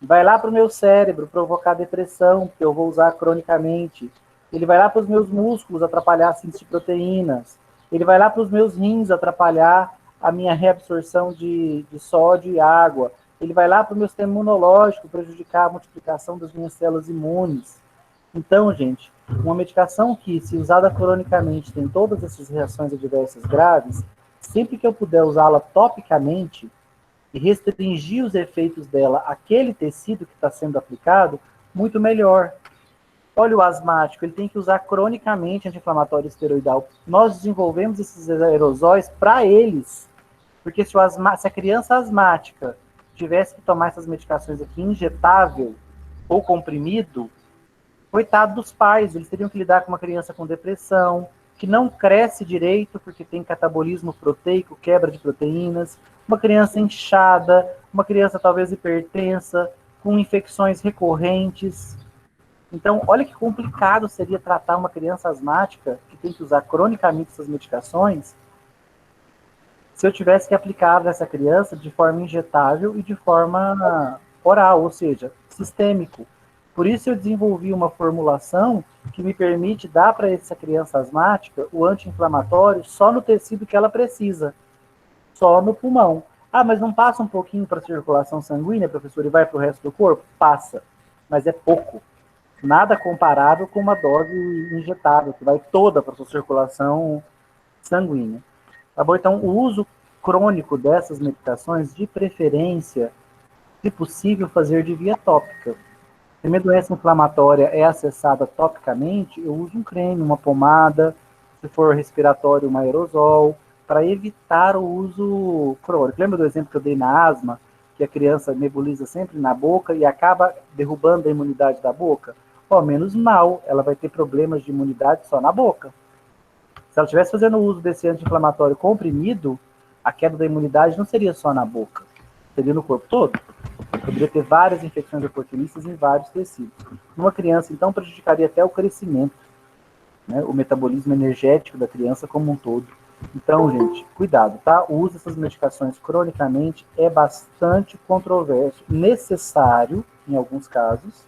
Vai lá para o meu cérebro provocar depressão, porque eu vou usar cronicamente. Ele vai lá para os meus músculos atrapalhar a síntese de proteínas. Ele vai lá para os meus rins atrapalhar a minha reabsorção de sódio e água. Ele vai lá para o meu sistema imunológico prejudicar a multiplicação das minhas células imunes. Então, gente, uma medicação que, se usada cronicamente, tem todas essas reações adversas graves, sempre que eu puder usá-la topicamente e restringir os efeitos dela àquele tecido que está sendo aplicado, muito melhor. Olha o asmático, ele tem que usar cronicamente anti-inflamatório esteroidal. Nós desenvolvemos esses aerosóis para eles, porque se a criança asmática tivesse que tomar essas medicações aqui injetável ou comprimido, coitado dos pais, eles teriam que lidar com uma criança com depressão, que não cresce direito porque tem catabolismo proteico, quebra de proteínas, uma criança inchada, uma criança talvez hipertensa, com infecções recorrentes. Então, olha que complicado seria tratar uma criança asmática que tem que usar cronicamente essas medicações, se eu tivesse que aplicar nessa criança de forma injetável e de forma oral, ou seja, sistêmico. Por isso eu desenvolvi uma formulação que me permite dar para essa criança asmática o anti-inflamatório só no tecido que ela precisa, só no pulmão. Ah, mas não passa um pouquinho para a circulação sanguínea, professor, e vai para o resto do corpo? Passa, mas é pouco. Nada comparável com uma dose injetável, que vai toda para a sua circulação sanguínea. Tá bom? Então, o uso crônico dessas medicações, de preferência, se possível, fazer de via tópica. Se a minha doença inflamatória é acessada topicamente, eu uso um creme, uma pomada, se for respiratório, um aerosol, para evitar o uso crônico. Lembra do exemplo que eu dei na asma, que a criança nebuliza sempre na boca e acaba derrubando a imunidade da boca? Menos mal, ela vai ter problemas de imunidade só na boca. Se ela estivesse fazendo uso desse anti-inflamatório comprimido, a queda da imunidade não seria só na boca, seria no corpo todo. Poderia ter várias infecções oportunistas em vários tecidos. Numa criança, então, prejudicaria até o crescimento, né, o metabolismo energético da criança como um todo. Então, gente, cuidado, tá? O uso dessas medicações cronicamente é bastante controverso, necessário em alguns casos,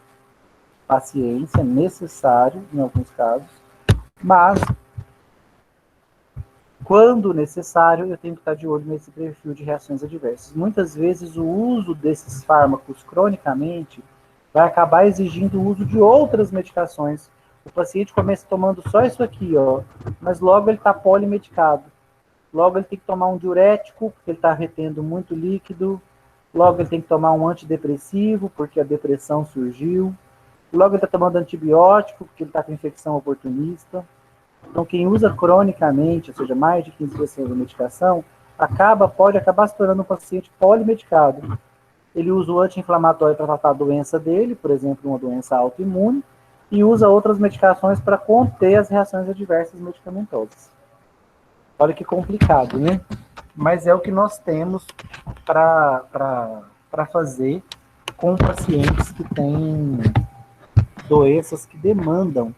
paciência, necessário em alguns casos, mas quando necessário, eu tenho que estar de olho nesse perfil de reações adversas. Muitas vezes, o uso desses fármacos cronicamente vai acabar exigindo o uso de outras medicações. O paciente começa tomando só isso aqui, ó, mas logo ele está polimedicado. Logo ele tem que tomar um diurético, porque ele está retendo muito líquido. Logo ele tem que tomar um antidepressivo, porque a depressão surgiu. Logo ele está tomando antibiótico, porque ele está com infecção oportunista. Então, quem usa cronicamente, ou seja, mais de 15 sessões de medicação, pode acabar se tornando um paciente polimedicado. Ele usa o anti-inflamatório para tratar a doença dele, por exemplo, uma doença autoimune, e usa outras medicações para conter as reações adversas medicamentosas. Olha que complicado, né? Mas é o que nós temos para fazer com pacientes que têm doenças que demandam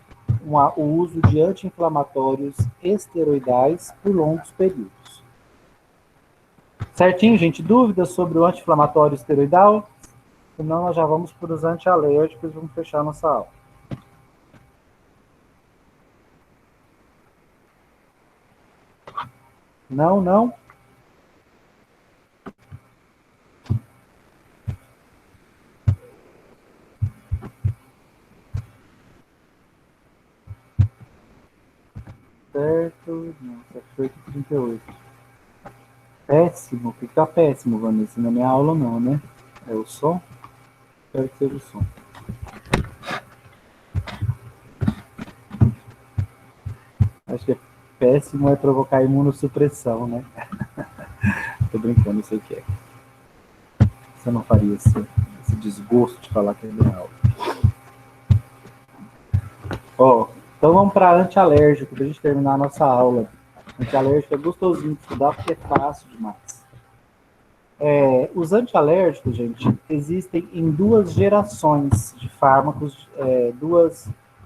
o uso de anti-inflamatórios esteroidais por longos períodos. Certinho, gente? Dúvidas sobre o anti-inflamatório esteroidal? Senão nós já vamos para os antialérgicos e vamos fechar nossa aula. Não, não? Certo, não, 7:38. Péssimo, o que tá péssimo, Vanessa? Na minha aula não, né? É o som? Espero que seja o som. Acho que péssimo é provocar imunossupressão, né? Tô brincando, eu sei o que é. Você não faria esse desgosto de falar que é minha aula. Ó, então vamos para antialérgico, para a gente terminar a nossa aula. Antialérgico é gostosinho de estudar porque é fácil demais. Os antialérgicos, gente, existem em duas gerações de fármacos,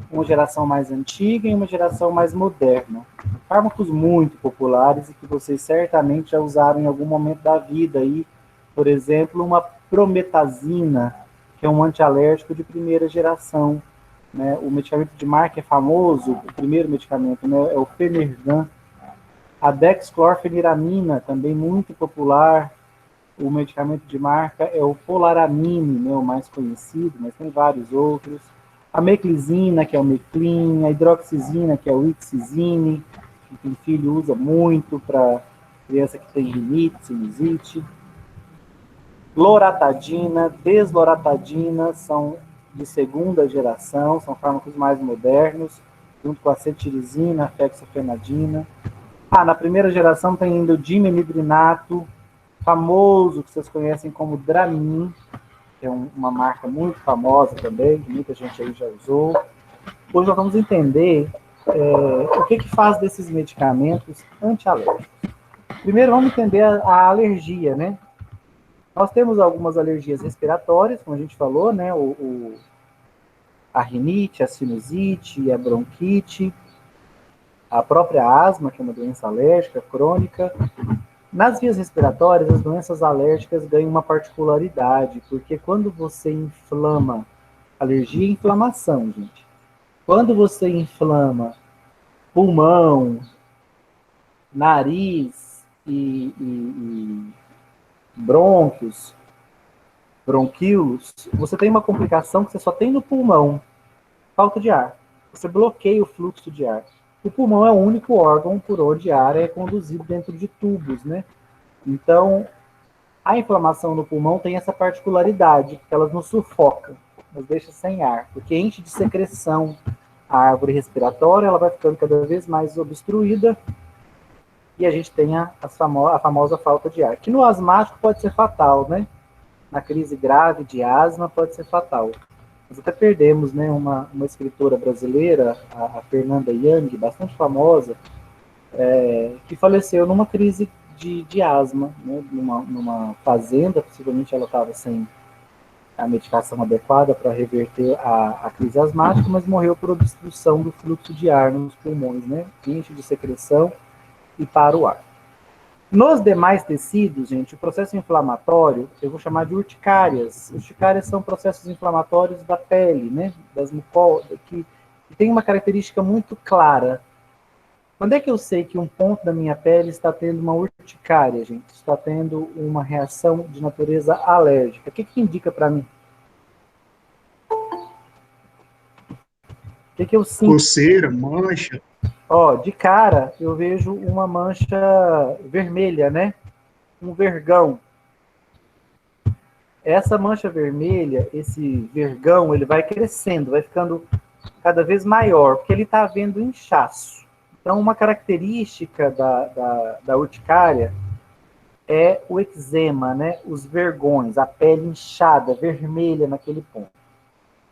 uma geração mais antiga e uma geração mais moderna. Fármacos muito populares e que vocês certamente já usaram em algum momento da vida. Aí, por exemplo, uma prometazina, que é um antialérgico de primeira geração. Né? O medicamento de marca é famoso, o primeiro medicamento, né, é o Fenergan. A dexclorfeniramina, também muito popular. O medicamento de marca é o Polaramine, né, o mais conhecido, mas tem vários outros. A meclizina, que é o Meclin, a hidroxizina, que é o Ixizine, que quem filho usa muito para criança que tem rinite, sinusite. Loratadina, desloratadina, são de segunda geração, são fármacos mais modernos, junto com a cetirizina, a fexofenadina. Na primeira geração tem ainda o dimemidrinato, famoso, que vocês conhecem como Dramin, que é uma marca muito famosa também, que muita gente aí já usou. Hoje nós vamos entender o que faz desses medicamentos antialérgicos. Primeiro vamos entender a alergia, né? Nós temos algumas alergias respiratórias, como a gente falou, né? A rinite, a sinusite, a bronquite, a própria asma, que é uma doença alérgica crônica. Nas vias respiratórias, as doenças alérgicas ganham uma particularidade, porque quando você inflama, alergia é inflamação, gente. Quando você inflama pulmão, nariz e brônquios, bronquíolos, você tem uma complicação que você só tem no pulmão, falta de ar. Você bloqueia o fluxo de ar. O pulmão é o único órgão por onde ar é conduzido dentro de tubos, né? Então, a inflamação no pulmão tem essa particularidade, que ela nos sufoca, nos deixa sem ar, porque enche de secreção a árvore respiratória, ela vai ficando cada vez mais obstruída, e a gente tem a famosa falta de ar, que no asmático pode ser fatal, né? Na crise grave de asma pode ser fatal. Nós até perdemos, né, uma escritora brasileira, a Fernanda Young, bastante famosa, que faleceu numa crise de asma, né, numa fazenda, possivelmente ela estava sem a medicação adequada para reverter a crise asmática, mas morreu por obstrução do fluxo de ar nos pulmões, né, enche de secreção e para o ar. Nos demais tecidos, gente, o processo inflamatório, eu vou chamar de urticárias. Urticárias são processos inflamatórios da pele, né, das mucosas, que tem uma característica muito clara. Quando é que eu sei que um ponto da minha pele está tendo uma urticária, gente? Está tendo uma reação de natureza alérgica. O que indica para mim? O que eu sinto? Coceira, mancha. De cara, eu vejo uma mancha vermelha, né? Um vergão. Essa mancha vermelha, esse vergão, ele vai crescendo, vai ficando cada vez maior, porque ele está havendo inchaço. Então, uma característica da urticária é o eczema, né? Os vergões, a pele inchada, vermelha naquele ponto.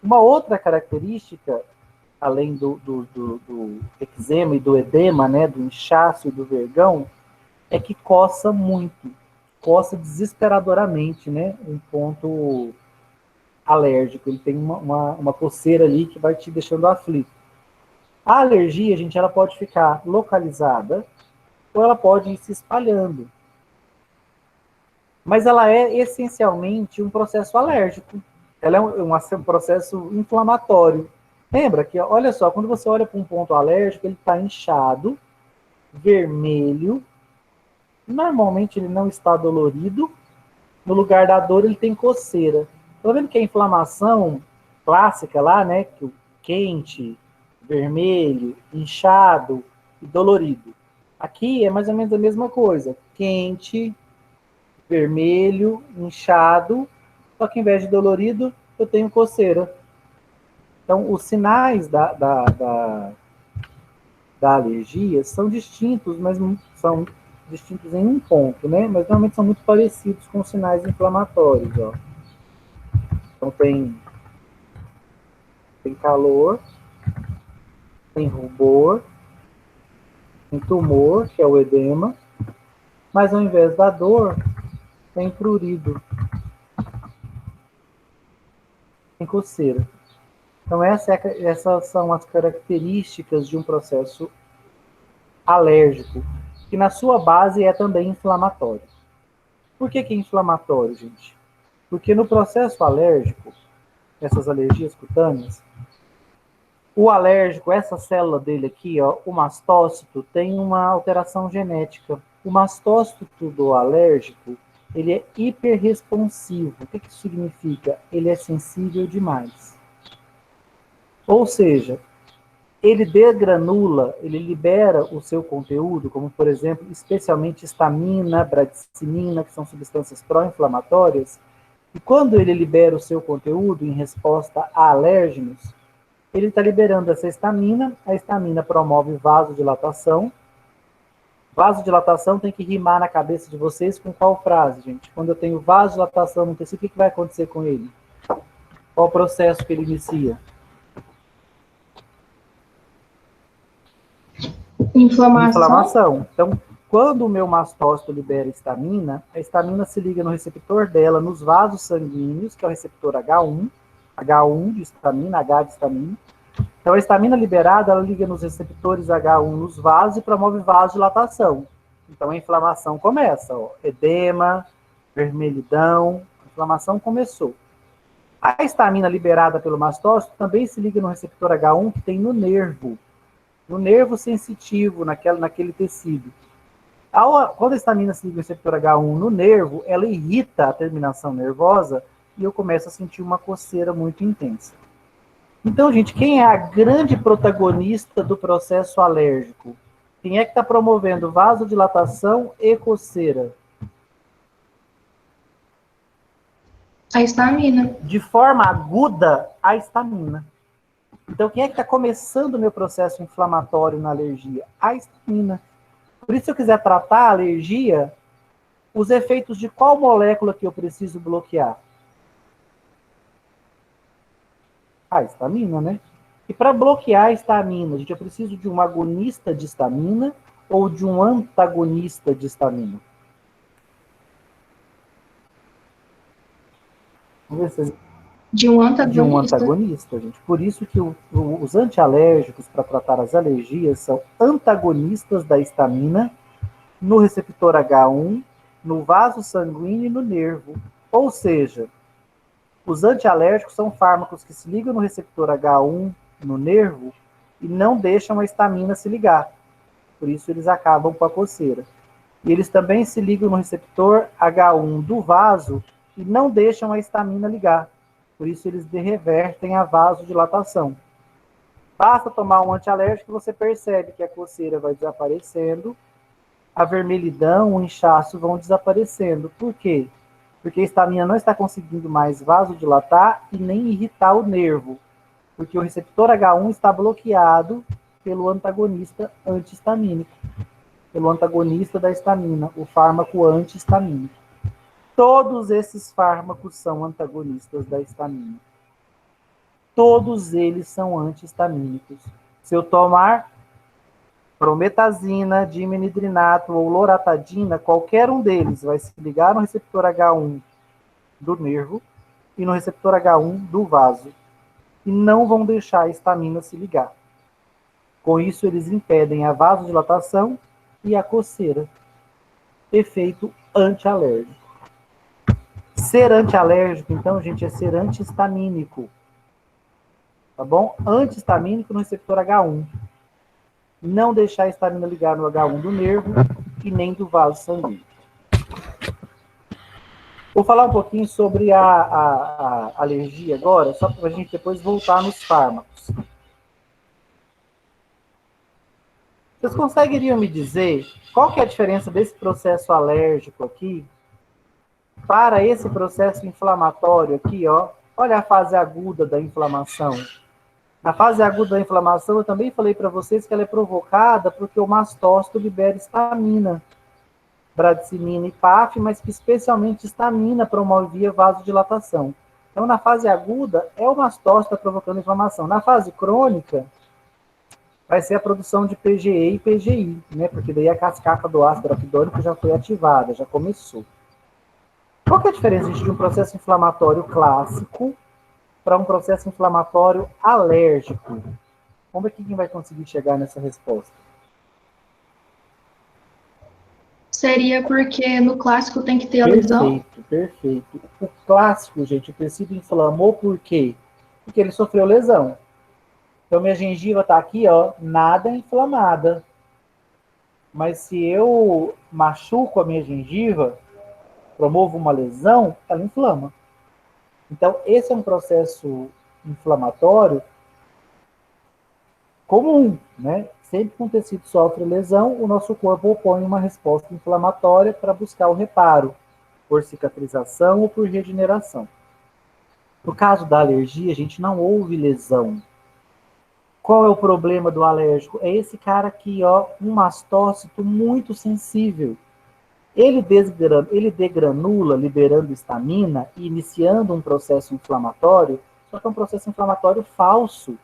Uma outra característica, além do eczema e do edema, né? Do inchaço e do vergão, é que coça muito, coça desesperadoramente, né? Um ponto alérgico, ele tem uma coceira ali que vai te deixando aflito. A alergia, gente, ela pode ficar localizada ou ela pode ir se espalhando. Mas ela é essencialmente um processo alérgico. Ela é um processo inflamatório. Lembra que, olha só, quando você olha para um ponto alérgico, ele está inchado, vermelho, normalmente ele não está dolorido, no lugar da dor ele tem coceira. Tá vendo que a inflamação clássica lá, né, que o quente, vermelho, inchado e dolorido. Aqui é mais ou menos a mesma coisa. Quente, vermelho, inchado, só que em vez de dolorido, eu tenho coceira. Então, os sinais da alergia são distintos, mas são distintos em um ponto, né? Mas normalmente são muito parecidos com os sinais inflamatórios, ó. Então, tem calor, tem rubor, tem tumor, que é o edema, mas ao invés da dor, tem prurido, tem coceira. Então, essas são as características de um processo alérgico, que na sua base é também inflamatório. Por que é inflamatório, gente? Porque no processo alérgico, essas alergias cutâneas, o alérgico, essa célula dele aqui, ó, o mastócito, tem uma alteração genética. O mastócito do alérgico, ele é hiperresponsivo. O que isso significa? Ele é sensível demais. Ou seja, ele degranula, ele libera o seu conteúdo, como, por exemplo, especialmente histamina, bradicimina, que são substâncias pró-inflamatórias, e quando ele libera o seu conteúdo em resposta a alérgenos, ele está liberando essa histamina, a histamina promove vasodilatação. Vasodilatação tem que rimar na cabeça de vocês com qual frase, gente? Quando eu tenho vasodilatação no tecido, o que vai acontecer com ele? Qual o processo que ele inicia? Inflamação. Então, quando o meu mastócito libera histamina, a histamina se liga no receptor dela, nos vasos sanguíneos, que é o receptor H1 de histamina, H de histamina. Então, a histamina liberada, ela liga nos receptores H1 nos vasos e promove vasodilatação. Então, a inflamação começa, ó, edema, vermelhidão, a inflamação começou. A histamina liberada pelo mastócito também se liga no receptor H1 que tem no nervo sensitivo, naquele tecido. Quando a histamina se liga no receptor H1 no nervo, ela irrita a terminação nervosa e eu começo a sentir uma coceira muito intensa. Então, gente, quem é a grande protagonista do processo alérgico? Quem é que está promovendo vasodilatação e coceira? A histamina. De forma aguda, a histamina. Então, quem é que está começando o meu processo inflamatório na alergia? A histamina. Por isso, se eu quiser tratar a alergia, os efeitos de qual molécula que eu preciso bloquear? A histamina, né? E para bloquear a histamina, gente, eu preciso de um agonista de histamina ou de um antagonista de histamina? Vamos ver se vocês... De um antagonista, gente. Por isso que os antialérgicos para tratar as alergias são antagonistas da histamina no receptor H1, no vaso sanguíneo e no nervo. Ou seja, os antialérgicos são fármacos que se ligam no receptor H1, no nervo, e não deixam a histamina se ligar. Por isso eles acabam com a coceira. E eles também se ligam no receptor H1 do vaso e não deixam a histamina ligar. Por isso eles revertem a vasodilatação. Basta tomar um antialérgico e você percebe que a coceira vai desaparecendo, a vermelhidão, o inchaço vão desaparecendo. Por quê? Porque a histamina não está conseguindo mais vasodilatar e nem irritar o nervo. Porque o receptor H1 está bloqueado pelo antagonista antihistamínico, pelo antagonista da histamina, o fármaco antihistamínico. Todos esses fármacos são antagonistas da histamina. Todos eles são antihistamínicos. Se eu tomar prometazina, dimenhidrinato ou loratadina, qualquer um deles vai se ligar no receptor H1 do nervo e no receptor H1 do vaso. E não vão deixar a histamina se ligar. Com isso, eles impedem a vasodilatação e a coceira. Efeito antialérgico. Ser antialérgico, então, gente, é ser antihistamínico. Tá bom? Antihistamínico no receptor H1. Não deixar a histamina ligar no H1 do nervo e nem do vaso sanguíneo. Vou falar um pouquinho sobre a alergia agora, só para a gente depois voltar nos fármacos. Vocês conseguiriam me dizer qual que é a diferença desse processo alérgico aqui para esse processo inflamatório aqui, ó? Olha a fase aguda da inflamação. Na fase aguda da inflamação, eu também falei para vocês que ela é provocada porque o mastócito libera histamina, bradicimina e PAF, mas que especialmente histamina promovia vasodilatação. Então, na fase aguda, é o mastócito provocando inflamação. Na fase crônica, vai ser a produção de PGE e PGI, né? Porque daí a cascata do ácido araquidônico já foi ativada, já começou. Qual que é a diferença de um processo inflamatório clássico para um processo inflamatório alérgico? Vamos ver quem vai conseguir chegar nessa resposta. Seria porque no clássico tem que ter a lesão? Perfeito. O clássico, gente, o tecido inflamou por quê? Porque ele sofreu lesão. Então, minha gengiva está aqui, ó, nada inflamada. Mas se eu machuco a minha gengiva, promovo uma lesão, ela inflama. Então, esse é um processo inflamatório comum, né? Sempre que um tecido sofre lesão, o nosso corpo opõe uma resposta inflamatória para buscar o reparo, por cicatrização ou por regeneração. No caso da alergia, a gente não houve lesão. Qual é o problema do alérgico? É esse cara aqui, ó, um mastócito muito sensível. Ele degranula, liberando histamina e iniciando um processo inflamatório, só que é um processo inflamatório falso.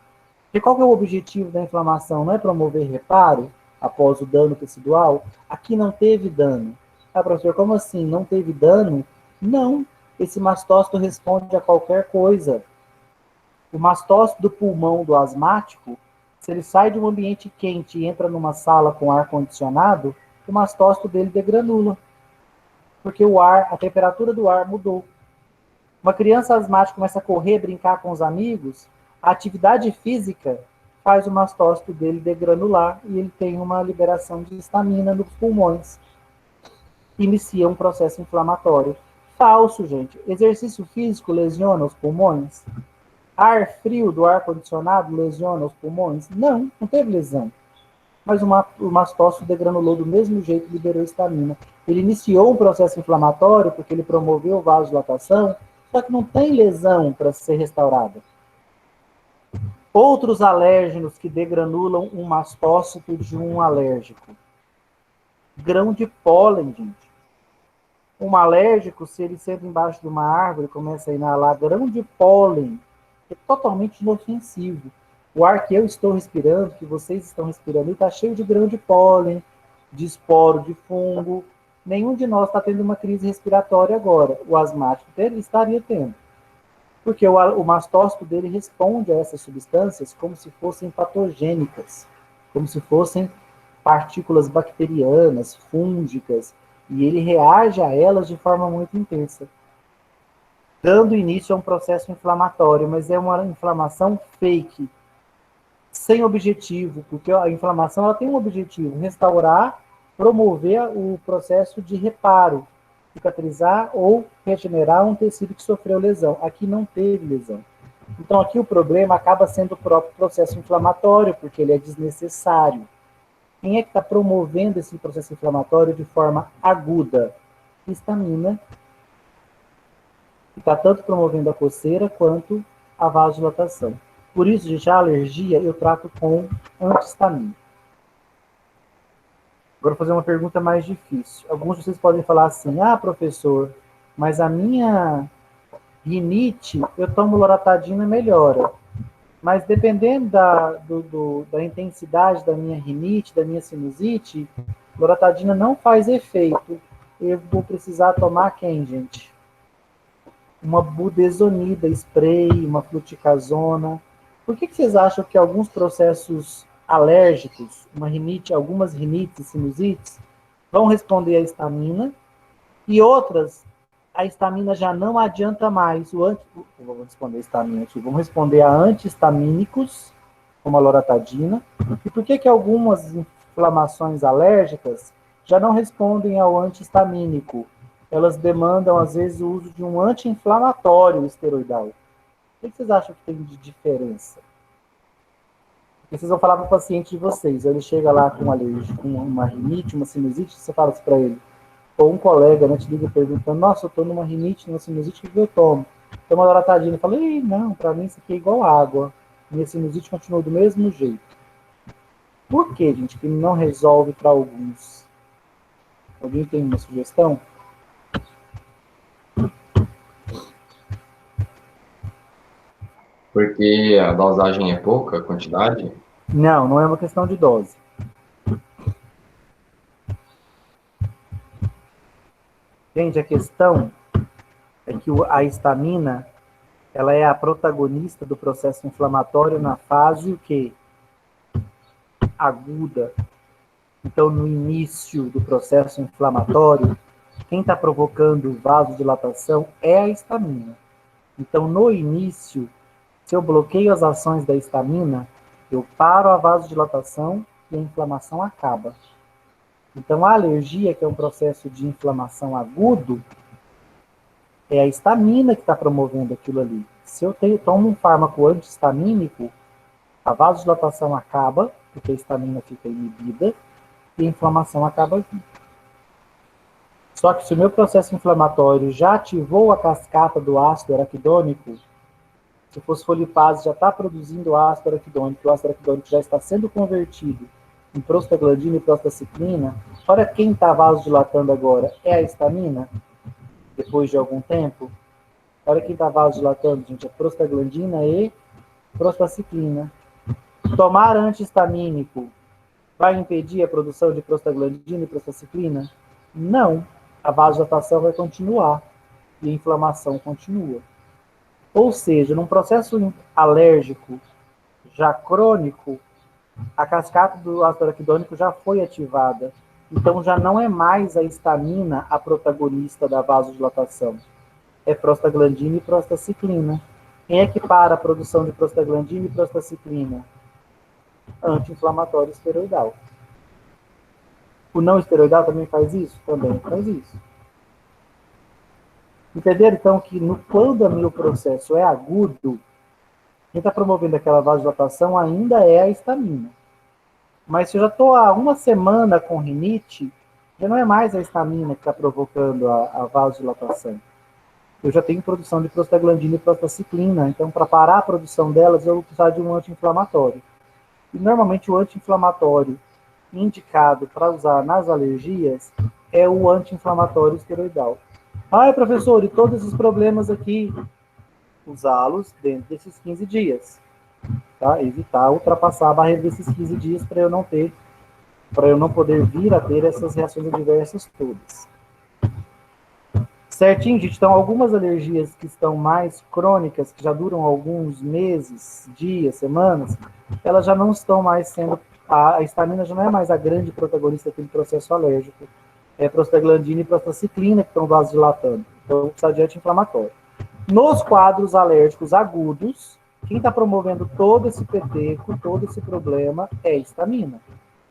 E qual que é o objetivo da inflamação? Não é promover reparo após o dano tecidual? Aqui não teve dano. Ah, professor, como assim? Não teve dano? Não. Esse mastócito responde a qualquer coisa. O mastócito do pulmão do asmático, se ele sai de um ambiente quente e entra numa sala com ar-condicionado, o mastócito dele degranula. Porque o ar, a temperatura do ar mudou. Uma criança asmática começa a correr, brincar com os amigos, a atividade física faz o mastócito dele degranular e ele tem uma liberação de histamina nos pulmões. Inicia um processo inflamatório. Falso, gente. Exercício físico lesiona os pulmões? Ar frio do ar-condicionado lesiona os pulmões? Não, não teve lesão. Mas o mastócito degranulou do mesmo jeito e liberou histamina. Ele iniciou um processo inflamatório porque ele promoveu vasodilatação, só que não tem lesão para ser restaurada. Outros alérgenos que degranulam um mastócito de um alérgico. Grão de pólen, gente. Um alérgico, se ele senta embaixo de uma árvore e começa a inalar grão de pólen, é totalmente inofensivo. O ar que eu estou respirando, que vocês estão respirando, está cheio de grão de pólen, de esporo de fungo. Nenhum de nós está tendo uma crise respiratória agora. O asmático dele estaria tendo. Porque o mastócito dele responde a essas substâncias como se fossem patogênicas, como se fossem partículas bacterianas, fúngicas, e ele reage a elas de forma muito intensa, dando início a um processo inflamatório, mas é uma inflamação fake, sem objetivo, porque a inflamação ela tem um objetivo, restaurar, promover o processo de reparo, cicatrizar ou regenerar um tecido que sofreu lesão. Aqui não teve lesão. Então aqui o problema acaba sendo o próprio processo inflamatório, porque ele é desnecessário. Quem é que está promovendo esse processo inflamatório de forma aguda? Histamina, que está tanto promovendo a coceira quanto a vasodilatação. Por isso, gente, a alergia eu trato com anti-histamínico. Agora, vou fazer uma pergunta mais difícil. Alguns de vocês podem falar assim, ah, professor, mas a minha rinite, eu tomo loratadina e melhora. Mas dependendo da intensidade da minha rinite, da minha sinusite, loratadina não faz efeito. Eu vou precisar tomar quem, gente? Uma budesonida spray, uma fluticasona. Por que vocês acham que alguns processos alérgicos, algumas rinites e sinusites, vão responder à histamina e outras, a histamina já não adianta mais. Vamos responder a histamina aqui. Vamos responder a antihistamínicos, como a loratadina. E por que algumas inflamações alérgicas já não respondem ao antihistamínico? Elas demandam, às vezes, o uso de um anti-inflamatório esteroidal. O que vocês acham que tem de diferença? Porque vocês vão falar para o paciente de vocês. Ele chega lá com uma rinite, uma sinusite, você fala assim para ele. Ou um colega, né, te liga perguntando, nossa, eu estou numa rinite, numa sinusite, o que eu tomo? Toma loratadina. Eu falei, não, para mim isso aqui é igual água. Minha sinusite continua do mesmo jeito. Por que, gente, que não resolve para alguns? Alguém tem uma sugestão? Porque a dosagem é pouca, a quantidade? Não, não é uma questão de dose. Gente, a questão é que a histamina, ela é a protagonista do processo inflamatório na fase o quê? Aguda. Então, no início do processo inflamatório, quem está provocando vasodilatação é a histamina. Então, no início, se eu bloqueio as ações da histamina, eu paro a vasodilatação e a inflamação acaba. Então, a alergia, que é um processo de inflamação agudo, é a histamina que está promovendo aquilo ali. Se eu tomo um fármaco antihistamínico, a vasodilatação acaba, porque a histamina fica inibida, e a inflamação acaba aqui. Só que se o meu processo inflamatório já ativou a cascata do ácido araquidônico, se o fosfolipase já está produzindo ácido araquidônico, o ácido araquidônico já está sendo convertido em prostaglandina e prostaciclina, olha quem está vasodilatando agora, é a histamina, depois de algum tempo. Olha quem está vasodilatando, gente, é prostaglandina e prostaciclina. Tomar antihistamínico vai impedir a produção de prostaglandina e prostaciclina? Não. A vasodilatação vai continuar e a inflamação continua. Ou seja, num processo alérgico já crônico, a cascata do ácido araquidônico já foi ativada. Então já não é mais a histamina a protagonista da vasodilatação. É prostaglandina e prostaciclina. Quem é que para a produção de prostaglandina e prostaciclina? Anti-inflamatório esteroidal. O não esteroidal também faz isso? Também faz isso. Entenderam, então, que quando o meu processo é agudo, quem está promovendo aquela vasodilatação ainda é a histamina. Mas se eu já estou há uma semana com rinite, já não é mais a histamina que está provocando a vasodilatação. Eu já tenho produção de prostaglandina e prostaciclina, então para parar a produção delas eu vou precisar de um anti-inflamatório. E normalmente o anti-inflamatório indicado para usar nas alergias é o anti-inflamatório esteroidal. Ah, professor, e todos esses problemas aqui, usá-los dentro desses 15 dias. Tá? Evitar ultrapassar a barreira desses 15 dias para eu não poder vir a ter essas reações adversas todas. Certinho, gente? Então, algumas alergias que estão mais crônicas, que já duram alguns meses, dias, semanas, elas já não estão mais sendo... A histamina já não é mais a grande protagonista daquele processo alérgico. É prostaglandina e prostaciclina que estão vasodilatando. Então, precisa de anti-inflamatório. Nos quadros alérgicos agudos, quem está promovendo todo esse peteco, todo esse problema, é a histamina.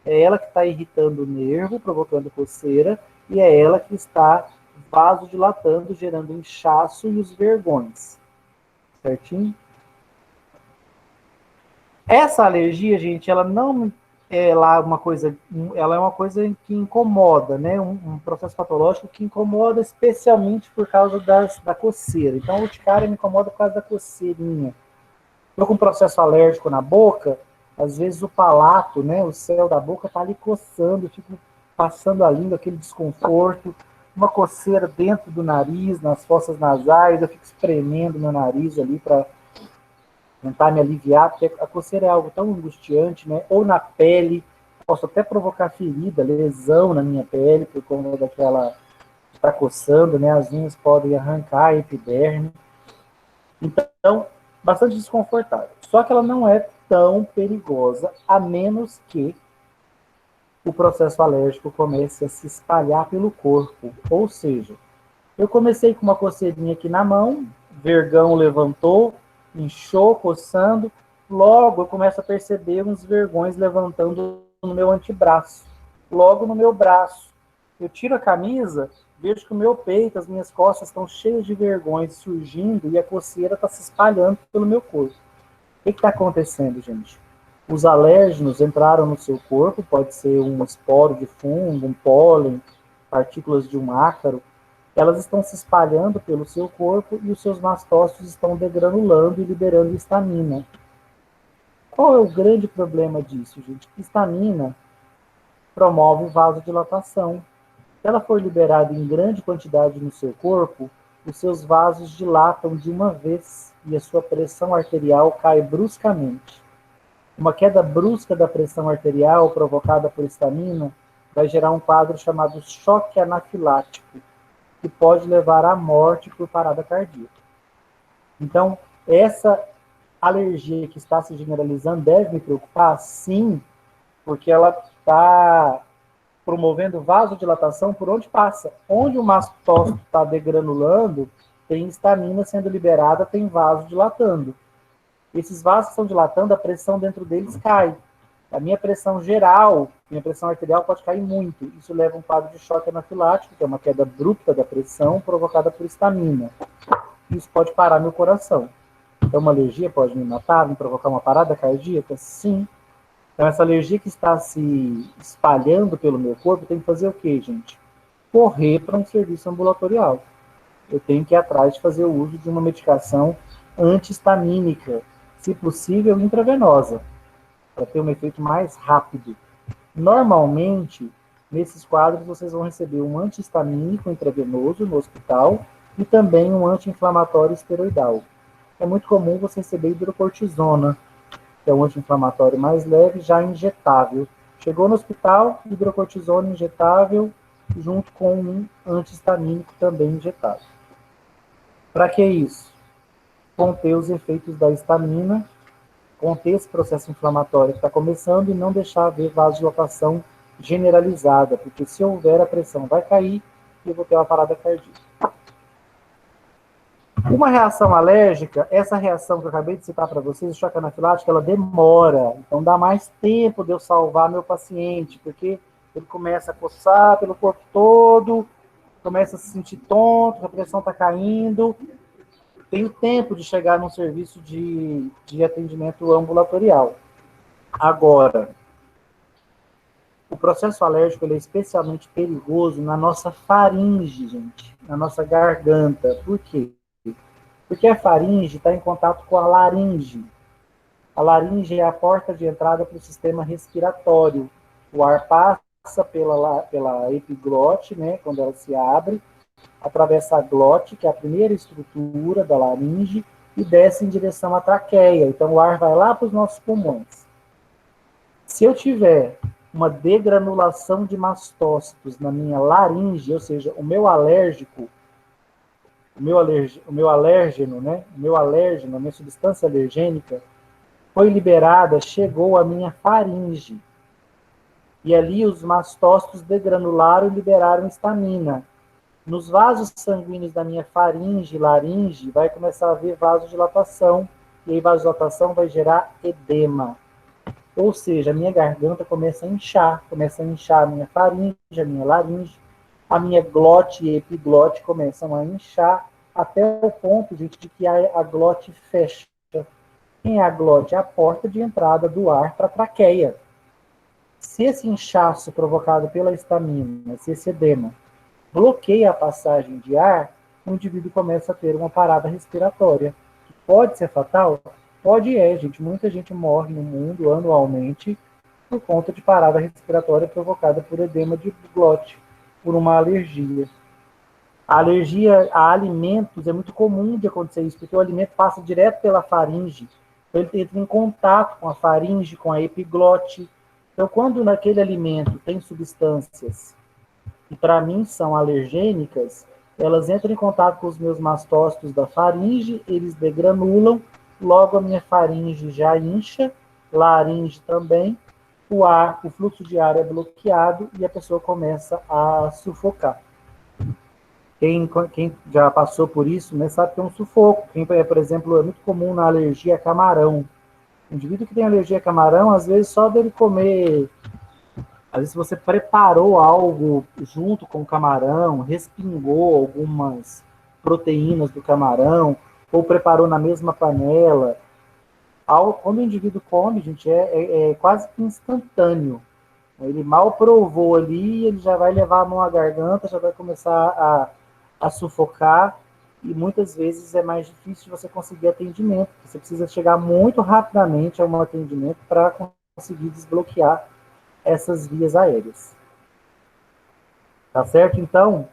É ela que está irritando o nervo, provocando coceira, e é ela que está vasodilatando, gerando inchaço e os vergões. Certinho? Essa alergia, gente, ela não é lá uma coisa, ela é uma coisa que incomoda, né? Um processo patológico que incomoda especialmente por causa da coceira. Então, a urticária me incomoda por causa da coceirinha. Estou com um processo alérgico na boca, às vezes o palato, né, o céu da boca está ali coçando, eu fico passando a língua, aquele desconforto, uma coceira dentro do nariz, nas fossas nasais, eu fico espremendo meu nariz ali para tentar me aliviar, porque a coceira é algo tão angustiante, né? Ou na pele, posso até provocar ferida, lesão na minha pele, por conta daquela está coçando, né? As unhas podem arrancar a epiderme. Então, bastante desconfortável. Só que ela não é tão perigosa, a menos que o processo alérgico comece a se espalhar pelo corpo. Ou seja, eu comecei com uma coceirinha aqui na mão, vergão levantou, inchou, coçando, logo eu começo a perceber uns vergões levantando no meu antebraço, logo no meu braço. Eu tiro a camisa, vejo que o meu peito, as minhas costas estão cheias de vergões surgindo e a coceira está se espalhando pelo meu corpo. O que está acontecendo, gente? Os alérgenos entraram no seu corpo, pode ser um esporo de fungo, um pólen, partículas de um ácaro, elas estão se espalhando pelo seu corpo e os seus mastócitos estão degranulando e liberando histamina. Qual é o grande problema disso, gente? Histamina promove vasodilatação. Se ela for liberada em grande quantidade no seu corpo, os seus vasos dilatam de uma vez e a sua pressão arterial cai bruscamente. Uma queda brusca da pressão arterial provocada por histamina vai gerar um quadro chamado choque anafilático, que pode levar à morte por parada cardíaca. Então, essa alergia que está se generalizando deve me preocupar? Sim, porque ela está promovendo vasodilatação por onde passa. Onde o mastócito está degranulando, tem histamina sendo liberada, tem vaso dilatando. Esses vasos estão dilatando, a pressão dentro deles cai. A minha pressão geral, minha pressão arterial pode cair muito. Isso leva a um quadro de choque anafilático, que é uma queda abrupta da pressão provocada por histamina. Isso pode parar meu coração. Então, uma alergia pode me matar, me provocar uma parada cardíaca? Sim. Então, essa alergia que está se espalhando pelo meu corpo, tem que fazer o quê, gente? Correr para um serviço ambulatorial. Eu tenho que ir atrás de fazer o uso de uma medicação antihistamínica, se possível intravenosa, para ter um efeito mais rápido. Normalmente, nesses quadros, vocês vão receber um antihistamínico intravenoso no hospital e também um anti-inflamatório esteroidal. É muito comum você receber hidrocortisona, que é um anti-inflamatório mais leve, já injetável. Chegou no hospital, hidrocortisona injetável, junto com um antihistamínico também injetável. Para que isso? Conter os efeitos da histamina, conter esse processo inflamatório que está começando e não deixar haver vasodilatação generalizada, porque se houver, a pressão vai cair e eu vou ter uma parada cardíaca. Uma reação alérgica, essa reação que eu acabei de citar para vocês, o choque anafilático, ela demora, então dá mais tempo de eu salvar meu paciente, porque ele começa a coçar pelo corpo todo, começa a se sentir tonto, a pressão está caindo, tem o tempo de chegar num serviço de atendimento ambulatorial. Agora, o processo alérgico ele é especialmente perigoso na nossa faringe, gente, na nossa garganta. Por quê? Porque a faringe está em contato com a laringe. A laringe é a porta de entrada para o sistema respiratório. O ar passa pela epiglote, né, quando ela se abre, atravessa a glote, que é a primeira estrutura da laringe, e desce em direção à traqueia. Então, o ar vai lá para os nossos pulmões. Se eu tiver uma degranulação de mastócitos na minha laringe, ou seja, o meu alérgeno, a minha substância alergênica, foi liberada, chegou à minha faringe. E ali os mastócitos degranularam e liberaram histamina. Nos vasos sanguíneos da minha faringe, laringe, vai começar a haver vasodilatação. E aí vasodilatação vai gerar edema. Ou seja, a minha garganta começa a inchar a minha faringe, a minha laringe, a minha glote e epiglote começam a inchar, até o ponto, gente, de que a glote fecha. Quem é a glote? É a porta de entrada do ar para a traqueia. Se esse inchaço provocado pela histamina, se esse edema, bloqueia a passagem de ar, o indivíduo começa a ter uma parada respiratória, que pode ser fatal, Gente. Muita gente morre no mundo anualmente por conta de parada respiratória provocada por edema de glote, por uma alergia. A alergia a alimentos é muito comum de acontecer isso, porque o alimento passa direto pela faringe, então ele entra em contato com a faringe, com a epiglote. Então, quando naquele alimento tem substâncias que para mim são alergênicas, elas entram em contato com os meus mastócitos da faringe, eles degranulam, logo a minha faringe já incha, laringe também, o fluxo de ar é bloqueado e a pessoa começa a sufocar. Quem já passou por isso, né, sabe que é um sufoco. Por exemplo, é muito comum na alergia a camarão. O indivíduo que tem alergia a camarão, às vezes só dele comer, às vezes você preparou algo junto com o camarão, respingou algumas proteínas do camarão, ou preparou na mesma panela. Quando o indivíduo come, gente, é quase que instantâneo. Ele mal provou ali, ele já vai levar a mão à garganta, já vai começar a sufocar, e muitas vezes é mais difícil você conseguir atendimento. Você precisa chegar muito rapidamente a um atendimento para conseguir desbloquear essas vias aéreas. Tá certo? Então,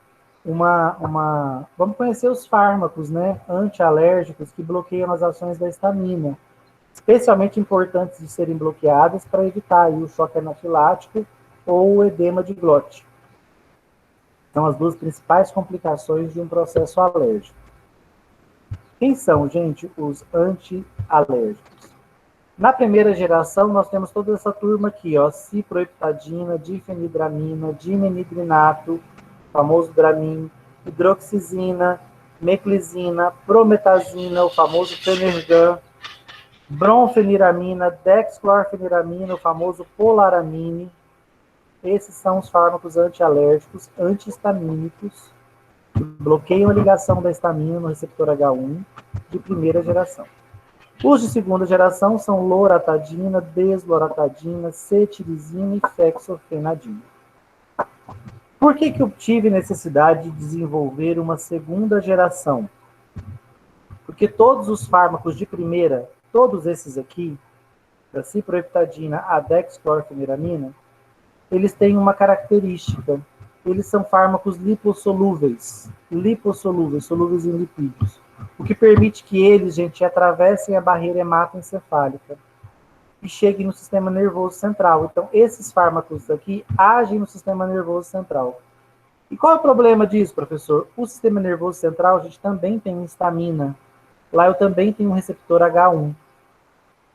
vamos conhecer os fármacos, né, antialérgicos que bloqueiam as ações da histamina, especialmente importantes de serem bloqueadas para evitar aí o choque anafilático ou o edema de glote. São as duas principais complicações de um processo alérgico. Quem são, gente, os antialérgicos? Na primeira geração, nós temos toda essa turma aqui, ó, ciproheptadina, difenidramina, dimenidrinato, famoso Dramin, hidroxizina, meclizina, prometazina, o famoso Fenergan, bromfeniramina, dexclorfeniramina, o famoso polaramine. Esses são os fármacos antialérgicos, antihistamínicos, que bloqueiam a ligação da histamina no receptor H1 de primeira geração. Os de segunda geração são loratadina, desloratadina, cetirizina e fexofenadina. Por que eu tive necessidade de desenvolver uma segunda geração? Porque todos os fármacos de primeira, todos esses aqui, da ciproheptadina, a dexclorfeniramina, eles têm uma característica. Eles são fármacos lipossolúveis, solúveis em lipídios, o que permite que eles, gente, atravessem a barreira hematoencefálica e cheguem no sistema nervoso central. Então, esses fármacos aqui agem no sistema nervoso central. E qual é o problema disso, professor? O sistema nervoso central, a gente também tem histamina. Lá eu também tenho um receptor H1.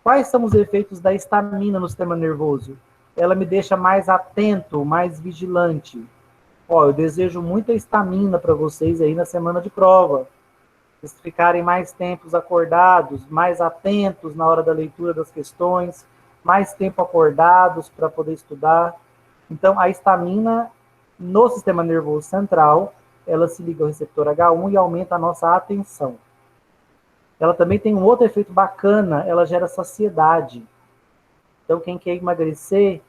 Quais são os efeitos da histamina no sistema nervoso? Ela me deixa mais atento, mais vigilante. Ó, eu desejo muita histamina para vocês aí na semana de prova. Vocês ficarem mais tempos acordados, mais atentos na hora da leitura das questões, mais tempo acordados para poder estudar. Então, a histamina no sistema nervoso central, ela se liga ao receptor H1 e aumenta a nossa atenção. Ela também tem um outro efeito bacana, ela gera saciedade. Então, quem quer emagrecer,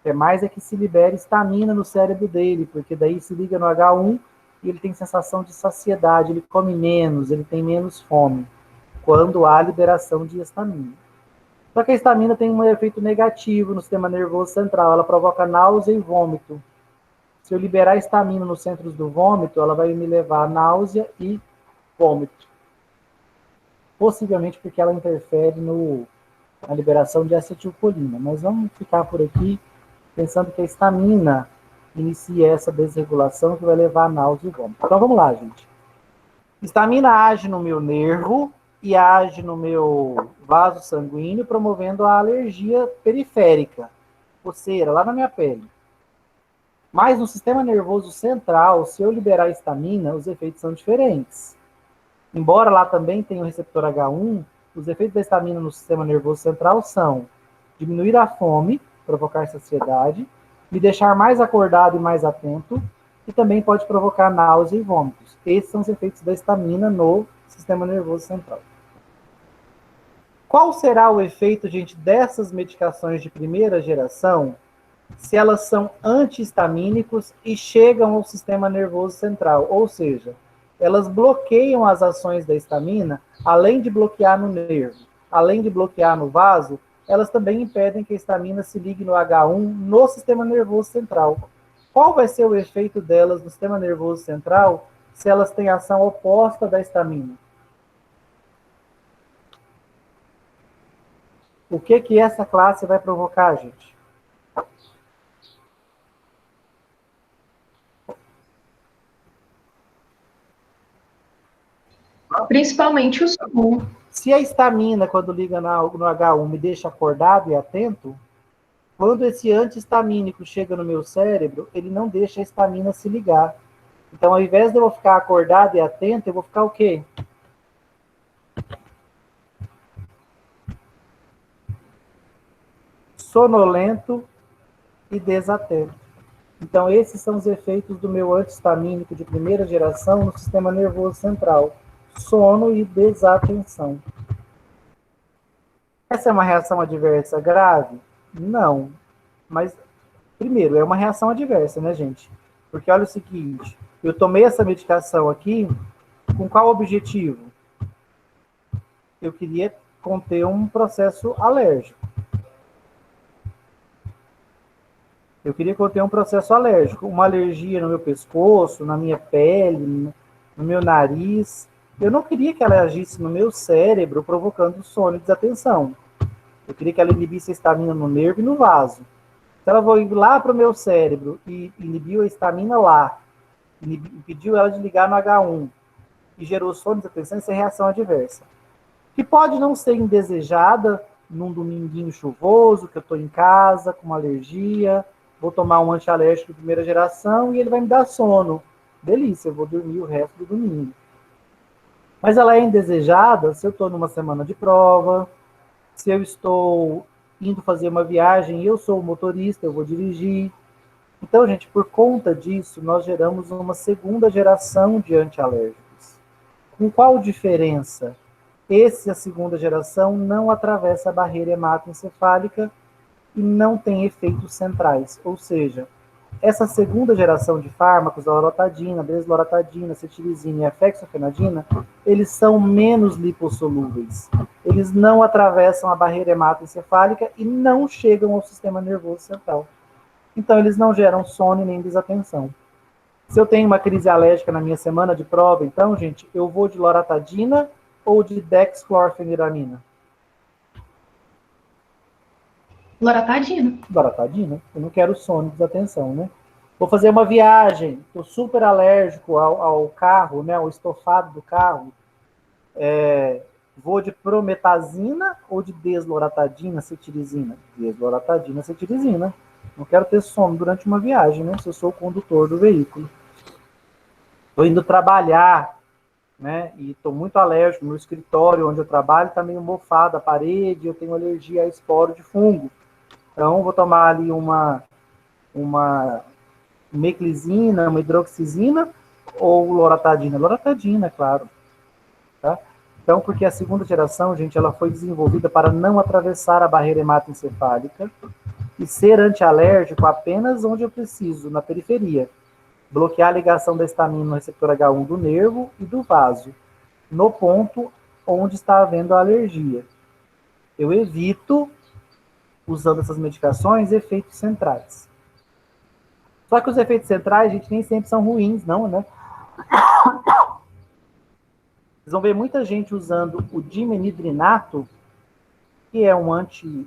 é que se libere histamina no cérebro dele, porque daí se liga no H1 e ele tem sensação de saciedade, ele come menos, ele tem menos fome, quando há liberação de histamina. Só que a histamina tem um efeito negativo no sistema nervoso central, ela provoca náusea e vômito. Se eu liberar histamina nos centros do vômito, ela vai me levar a náusea e vômito. Possivelmente porque ela interfere na liberação de acetilcolina. Mas vamos ficar por aqui pensando que a histamina inicia essa desregulação que vai levar a náusea e vômito. Então vamos lá, gente. Histamina age no meu nervo e age no meu vaso sanguíneo, promovendo a alergia periférica, coceira, lá na minha pele. Mas no sistema nervoso central, se eu liberar histamina, os efeitos são diferentes. Embora lá também tenha o receptor H1, os efeitos da histamina no sistema nervoso central são diminuir a fome, provocar saciedade, me deixar mais acordado e mais atento, e também pode provocar náusea e vômitos. Esses são os efeitos da histamina no sistema nervoso central. Qual será o efeito, gente, dessas medicações de primeira geração, se elas são antihistamínicos e chegam ao sistema nervoso central? Ou seja, elas bloqueiam as ações da histamina, além de bloquear no nervo. além de bloquear no vaso, elas também impedem que a histamina se ligue no H1 no sistema nervoso central. Qual vai ser o efeito delas no sistema nervoso central se elas têm ação oposta da histamina? O que essa classe vai provocar, gente? Principalmente o sono. Se a histamina, quando liga no H1, me deixa acordado e atento, quando esse antihistamínico chega no meu cérebro, ele não deixa a histamina se ligar. Então, ao invés de eu ficar acordado e atento, eu vou ficar o quê? Sonolento e desatento. Então, esses são os efeitos do meu antihistamínico de primeira geração no sistema nervoso central. Sono e desatenção. Essa é uma reação adversa grave? Não. Mas, primeiro, é uma reação adversa, né, gente? Porque olha o seguinte, eu tomei essa medicação aqui, com qual objetivo? Eu queria conter um processo alérgico. Eu queria conter um processo alérgico, uma alergia no meu pescoço, na minha pele, no meu nariz. Eu não queria que ela agisse no meu cérebro, provocando sono e desatenção. Eu queria que ela inibisse a histamina no nervo e no vaso. Se ela foi lá para o meu cérebro e inibiu a histamina lá, impediu ela de ligar no H1 e gerou sono e desatenção, isso é reação adversa. Que pode não ser indesejada num dominguinho chuvoso, que eu estou em casa com uma alergia, vou tomar um antialérgico de primeira geração e ele vai me dar sono. Delícia, eu vou dormir o resto do domingo. Mas ela é indesejada se eu estou numa semana de prova, se eu estou indo fazer uma viagem e eu sou o motorista, eu vou dirigir. Então, gente, por conta disso, nós geramos uma segunda geração de antialérgicos. Com qual diferença? A segunda geração, não atravessa a barreira hematoencefálica e não tem efeitos centrais. Ou seja, essa segunda geração de fármacos, a loratadina, desloratadina, cetirizina e a fexofenadina, eles são menos lipossolúveis. Eles não atravessam a barreira hematoencefálica e não chegam ao sistema nervoso central. Então, eles não geram sono nem desatenção. Se eu tenho uma crise alérgica na minha semana de prova, então, gente, eu vou de loratadina ou de dexclorfeniramina? Loratadina. Loratadina. Eu não quero sono e desatenção, né? Vou fazer uma viagem, estou super alérgico ao carro, né, ao estofado do carro. Vou de prometazina ou de desloratadina, cetirizina? Desloratadina, cetirizina. Não quero ter sono durante uma viagem, né? Se eu sou o condutor do veículo. Estou indo trabalhar, né? E estou muito alérgico. Meu escritório onde eu trabalho está meio mofado, a parede, eu tenho alergia a esporo de fungo. Então, vou tomar ali uma meclizina, uma hidroxizina ou loratadina? Loratadina, claro. Tá? Então, porque a segunda geração, gente, ela foi desenvolvida para não atravessar a barreira hematoencefálica e ser antialérgico apenas onde eu preciso, na periferia. Bloquear a ligação da histamina no receptor H1 do nervo e do vaso, no ponto onde está havendo a alergia. Eu evito, usando essas medicações, efeitos centrais. Só que os efeitos centrais, gente, nem sempre são ruins, não, né? Vocês vão ver muita gente usando o dimenhidrinato, que é um anti-alérgico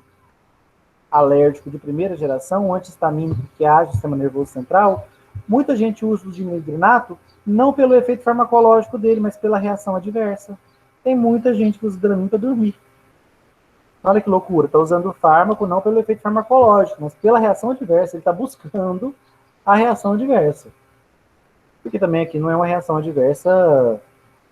de primeira geração, um antihistamínico que age no sistema nervoso central. Muita gente usa o dimenhidrinato não pelo efeito farmacológico dele, mas pela reação adversa. Tem muita gente que usa Dramin para dormir. Olha que loucura, está usando o fármaco não pelo efeito farmacológico, mas pela reação adversa. Ele está buscando a reação adversa. Porque também aqui não é uma reação adversa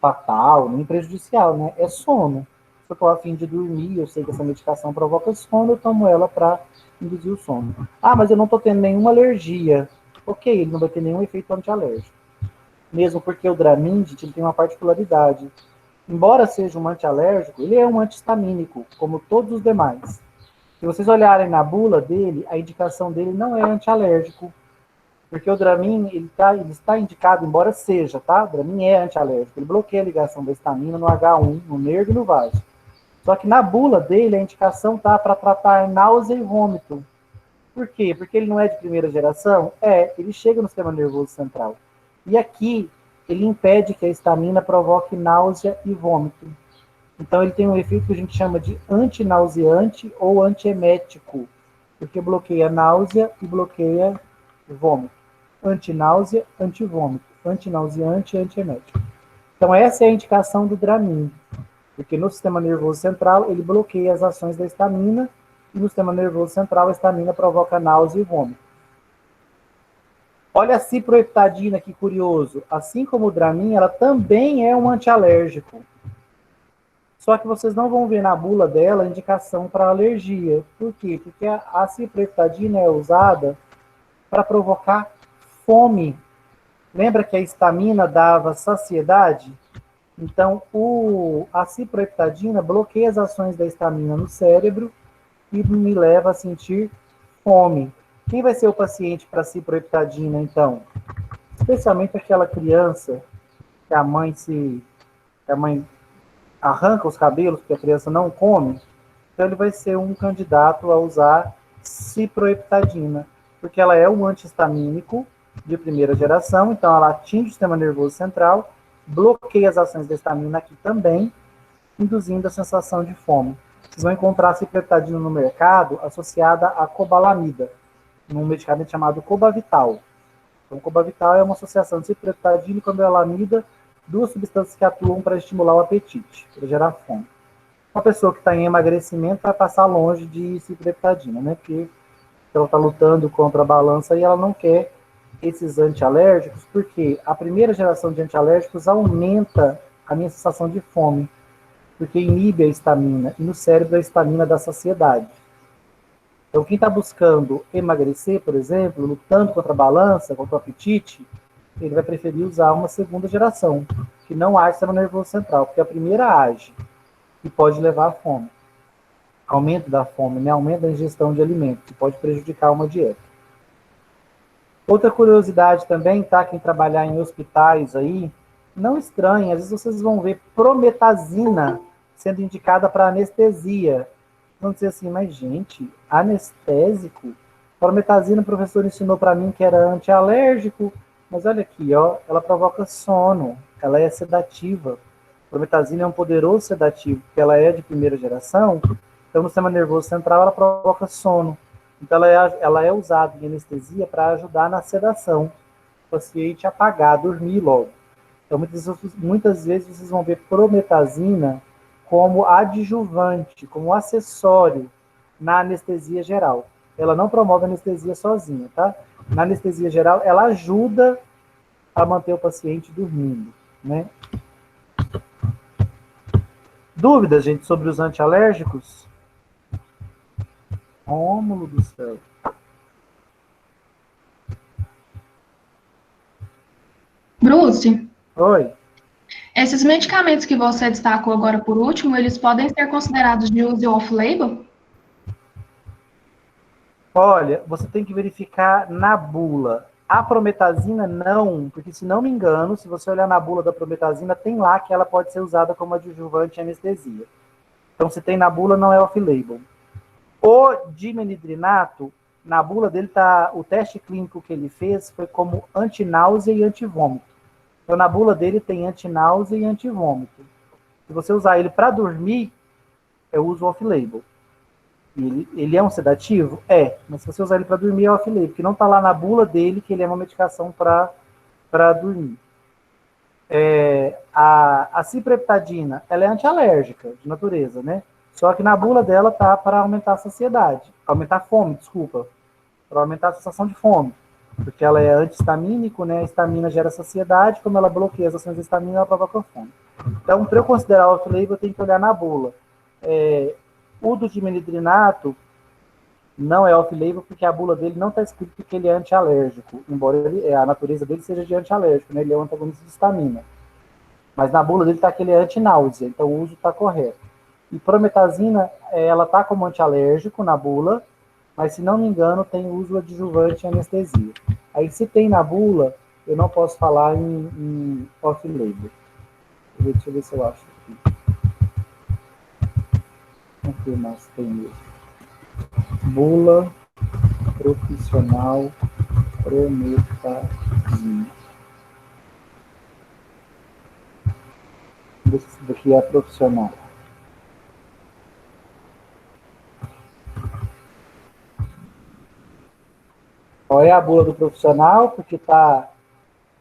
fatal, nem prejudicial, né? É sono. Se eu estou a fim de dormir, eu sei que essa medicação provoca sono, eu tomo ela para induzir o sono. Ah, mas eu não estou tendo nenhuma alergia. Ok, ele não vai ter nenhum efeito antialérgico. Mesmo porque o Dramin, ele tem uma particularidade. Embora seja um antialérgico, ele é um antihistamínico, como todos os demais. Se vocês olharem na bula dele, a indicação dele não é antialérgico. Porque o Dramin, ele está indicado, embora seja, tá? O Dramin é antialérgico. Ele bloqueia a ligação da histamina no H1, no nervo e no vaso. Só que na bula dele, a indicação tá para tratar náusea e vômito. Por quê? Porque ele não é de primeira geração? Ele chega no sistema nervoso central. E aqui, ele impede que a histamina provoque náusea e vômito. Então, ele tem um efeito que a gente chama de antinauseante ou antiemético, porque bloqueia náusea e bloqueia vômito. Antináusea, antivômito. Antinauseante e antiemético. Então, essa é a indicação do Dramin, porque no sistema nervoso central, ele bloqueia as ações da histamina, e no sistema nervoso central, a histamina provoca náusea e vômito. Olha a ciproheptadina, que curioso. Assim como o Dramin, ela também é um antialérgico. Só que vocês não vão ver na bula dela a indicação para alergia. Por quê? Porque a ciproheptadina é usada para provocar fome. Lembra que a histamina dava saciedade? Então, a ciproheptadina bloqueia as ações da histamina no cérebro e me leva a sentir fome. Quem vai ser o paciente para ciproheptadina, então? Especialmente aquela criança que a mãe arranca os cabelos porque a criança não come. Então, ele vai ser um candidato a usar ciproheptadina, porque ela é um antihistamínico de primeira geração, então ela atinge o sistema nervoso central, bloqueia as ações da histamina aqui também, induzindo a sensação de fome. Vocês vão encontrar a ciproheptadina no mercado associada a cobalamida, num medicamento chamado Cobavital. Então, Cobavital é uma associação de ciproheptadina e cobalamida, duas substâncias que atuam para estimular o apetite, para gerar fome. Uma pessoa que está em emagrecimento vai passar longe de ciproheptadina, né? Porque ela está lutando contra a balança e ela não quer esses antialérgicos, porque a primeira geração de antialérgicos aumenta a minha sensação de fome, porque inibe a histamina, e no cérebro a histamina dá saciedade. Então, quem está buscando emagrecer, por exemplo, lutando contra a balança, contra o apetite, ele vai preferir usar uma segunda geração, que não age no sistema nervoso central, porque a primeira age e pode levar à fome. Aumento da fome, né? Aumento da ingestão de alimentos, que pode prejudicar uma dieta. Outra curiosidade também, tá? Quem trabalhar em hospitais aí, não estranhe, às vezes vocês vão ver prometazina sendo indicada para anestesia. Vão dizer assim, mas gente, anestésico? Prometazina, o professor ensinou para mim que era antialérgico, mas olha aqui, ó, ela provoca sono, ela é sedativa. Prometazina é um poderoso sedativo, porque ela é de primeira geração, então no sistema nervoso central ela provoca sono. Então ela é usada em anestesia para ajudar na sedação, o paciente apagar, dormir logo. Então muitas vezes vocês vão ver prometazina como adjuvante, como acessório na anestesia geral. Ela não promove anestesia sozinha, tá? Na anestesia geral, ela ajuda a manter o paciente dormindo, né? Dúvidas, gente, sobre os antialérgicos? Rômulo do céu. Bruce, Oi. esses medicamentos que você destacou agora por último, eles podem ser considerados de uso off-label? Olha, você tem que verificar na bula. A prometazina não, porque se não me engano, se você olhar na bula da prometazina, tem lá que ela pode ser usada como adjuvante em anestesia. Então, se tem na bula, não é off-label. O dimenidrinato, na bula dele tá, o teste clínico que ele fez foi como antináusea e antivômito. Então, na bula dele tem antináusea e antivômito. Se você usar ele para dormir, é uso off-label. Ele é um sedativo? É, mas se você usar ele para dormir, é off-label, porque não está lá na bula dele que ele é uma medicação para dormir. A cipreptadina, ela é antialérgica, de natureza, né? Só que na bula dela tá para aumentar a saciedade, aumentar a fome, desculpa, para aumentar a sensação de fome, porque ela é antihistamínico, né? A histamina gera saciedade, como ela bloqueia as ações da histamina, ela provoca fome. Então, para eu considerar off-label, eu tenho que olhar na bula. O do dimenidrinato não é off-label, porque a bula dele não está escrito que ele é antialérgico, embora a natureza dele seja de antialérgico, né? Ele é um antagonista de histamina. Mas na bula dele está que ele é antináusea, então o uso está correto. E prometazina, ela está como antialérgico na bula, mas se não me engano, tem uso adjuvante em anestesia. Aí se tem na bula, eu não posso falar em off-label. Deixa eu ver se eu acho aqui. que mais tem mesmo? Bula profissional promethazina. Vamos ver se isso daqui é profissional. Qual é a bula do profissional? Porque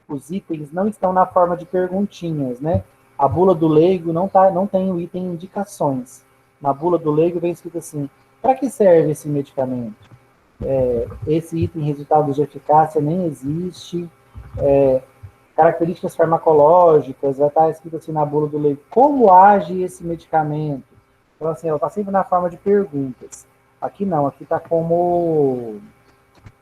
os itens não estão na forma de perguntinhas, né? A bula do leigo não tem o item indicações. Na bula do leigo vem escrito assim: para que serve esse medicamento? Esse item resultado de eficácia nem existe. Características farmacológicas, vai estar escrito assim na bula do leigo: como age esse medicamento? Então, assim, ela está sempre na forma de perguntas. Aqui não, aqui está como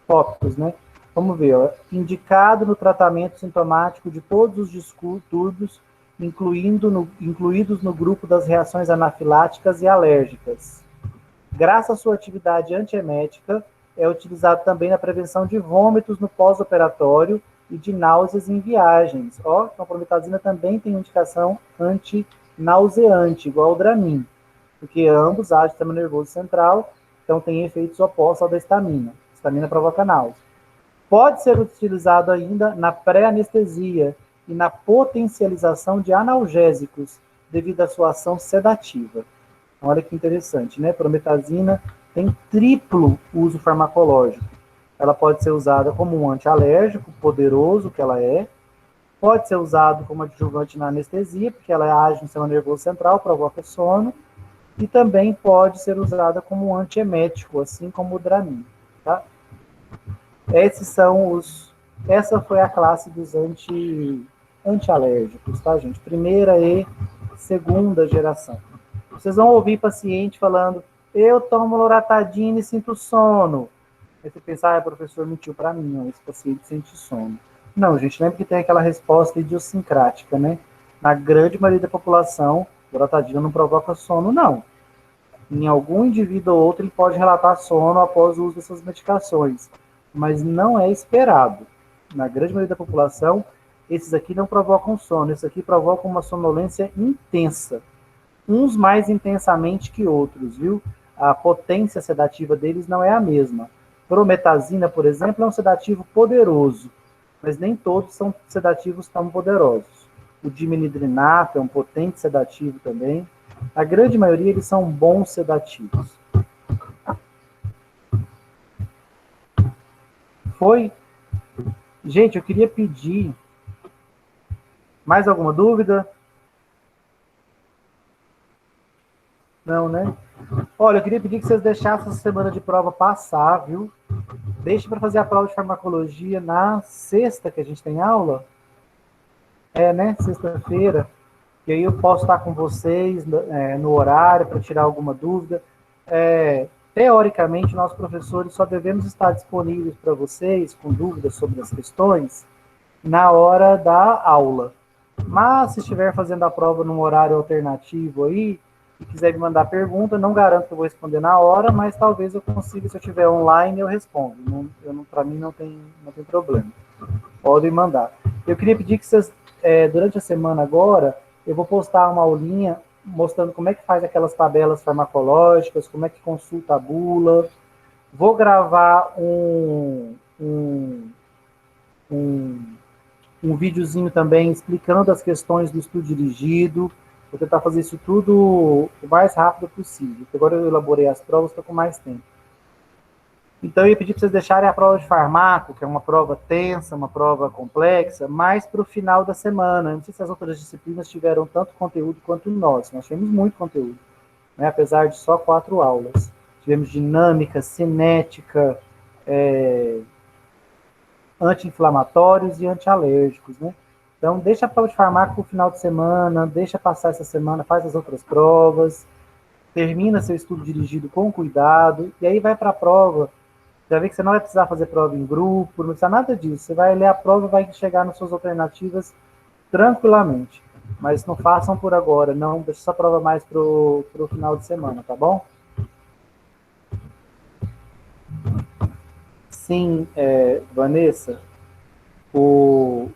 tópicos, né? Vamos ver, ó. Indicado no tratamento sintomático de todos os distúrbios, incluídos no grupo das reações anafiláticas e alérgicas. Graças à sua atividade antiemética, é utilizado também na prevenção de vômitos no pós-operatório e de náuseas em viagens. Ó, a promethazina também tem indicação antinauseante, igual ao Dramin, porque ambos agem no sistema nervoso central, então tem efeitos opostos ao da histamina. A histamina provoca náusea. Pode ser utilizado ainda na pré-anestesia e na potencialização de analgésicos, devido à sua ação sedativa. Olha que interessante, né? Promethazina tem triplo uso farmacológico. Ela pode ser usada como um antialérgico, poderoso que ela é. Pode ser usado como adjuvante na anestesia, porque ela age no sistema nervoso central, provoca sono. E também pode ser usada como um antiemético, assim como o Dramin, tá? Essa foi a classe dos antialérgicos, tá, gente? Primeira e segunda geração. Vocês vão ouvir paciente falando: eu tomo loratadina e sinto sono. Aí você pensa: professor mentiu para mim, esse paciente sente sono. Não, gente, lembra que tem aquela resposta idiosincrática, né? Na grande maioria da população, loratadina não provoca sono, não. Em algum indivíduo ou outro, ele pode relatar sono após o uso dessas medicações, mas não é esperado. Na grande maioria da população, esses aqui não provocam sono, esses aqui provocam uma sonolência intensa. Uns mais intensamente que outros, viu? A potência sedativa deles não é a mesma. Promethazina, por exemplo, é um sedativo poderoso, mas nem todos são sedativos tão poderosos. O dimenhidrinato é um potente sedativo também. A grande maioria, eles são bons sedativos. Foi? Gente, eu queria pedir... Mais alguma dúvida? Não, né? Olha, eu queria pedir que vocês deixassem essa semana de prova passar, viu? Deixe para fazer a prova de farmacologia na sexta, que a gente tem aula. Né? Sexta-feira. E aí eu posso estar com vocês no horário para tirar alguma dúvida. Teoricamente, nós professores só devemos estar disponíveis para vocês com dúvidas sobre as questões na hora da aula. Mas se estiver fazendo a prova num horário alternativo aí, e quiser me mandar pergunta, não garanto que eu vou responder na hora, mas talvez eu consiga, se eu estiver online, eu respondo. Para mim não tem problema. Podem mandar. Eu queria pedir que vocês, durante a semana agora, eu vou postar uma aulinha mostrando como é que faz aquelas tabelas farmacológicas, como é que consulta a bula. Vou gravar um videozinho também explicando as questões do estudo dirigido. Vou tentar fazer isso tudo o mais rápido possível. Agora eu elaborei as provas, estou com mais tempo. Então, eu ia pedir para vocês deixarem a prova de farmaco, que é uma prova tensa, uma prova complexa, mais para o final da semana. Não sei se as outras disciplinas tiveram tanto conteúdo quanto nós. Nós tivemos muito conteúdo, né? Apesar de só 4 aulas. Tivemos dinâmica, cinética, anti-inflamatórios e antialérgicos, né? Então, deixa a prova de farmaco para o final de semana, deixa passar essa semana, faz as outras provas, termina seu estudo dirigido com cuidado, e aí vai para a prova. Já vê que você não vai precisar fazer prova em grupo, não precisa nada disso. Você vai ler a prova e vai chegar nas suas alternativas tranquilamente. Mas não façam por agora, não. Deixa essa prova mais para o final de semana, tá bom? Sim, Vanessa, o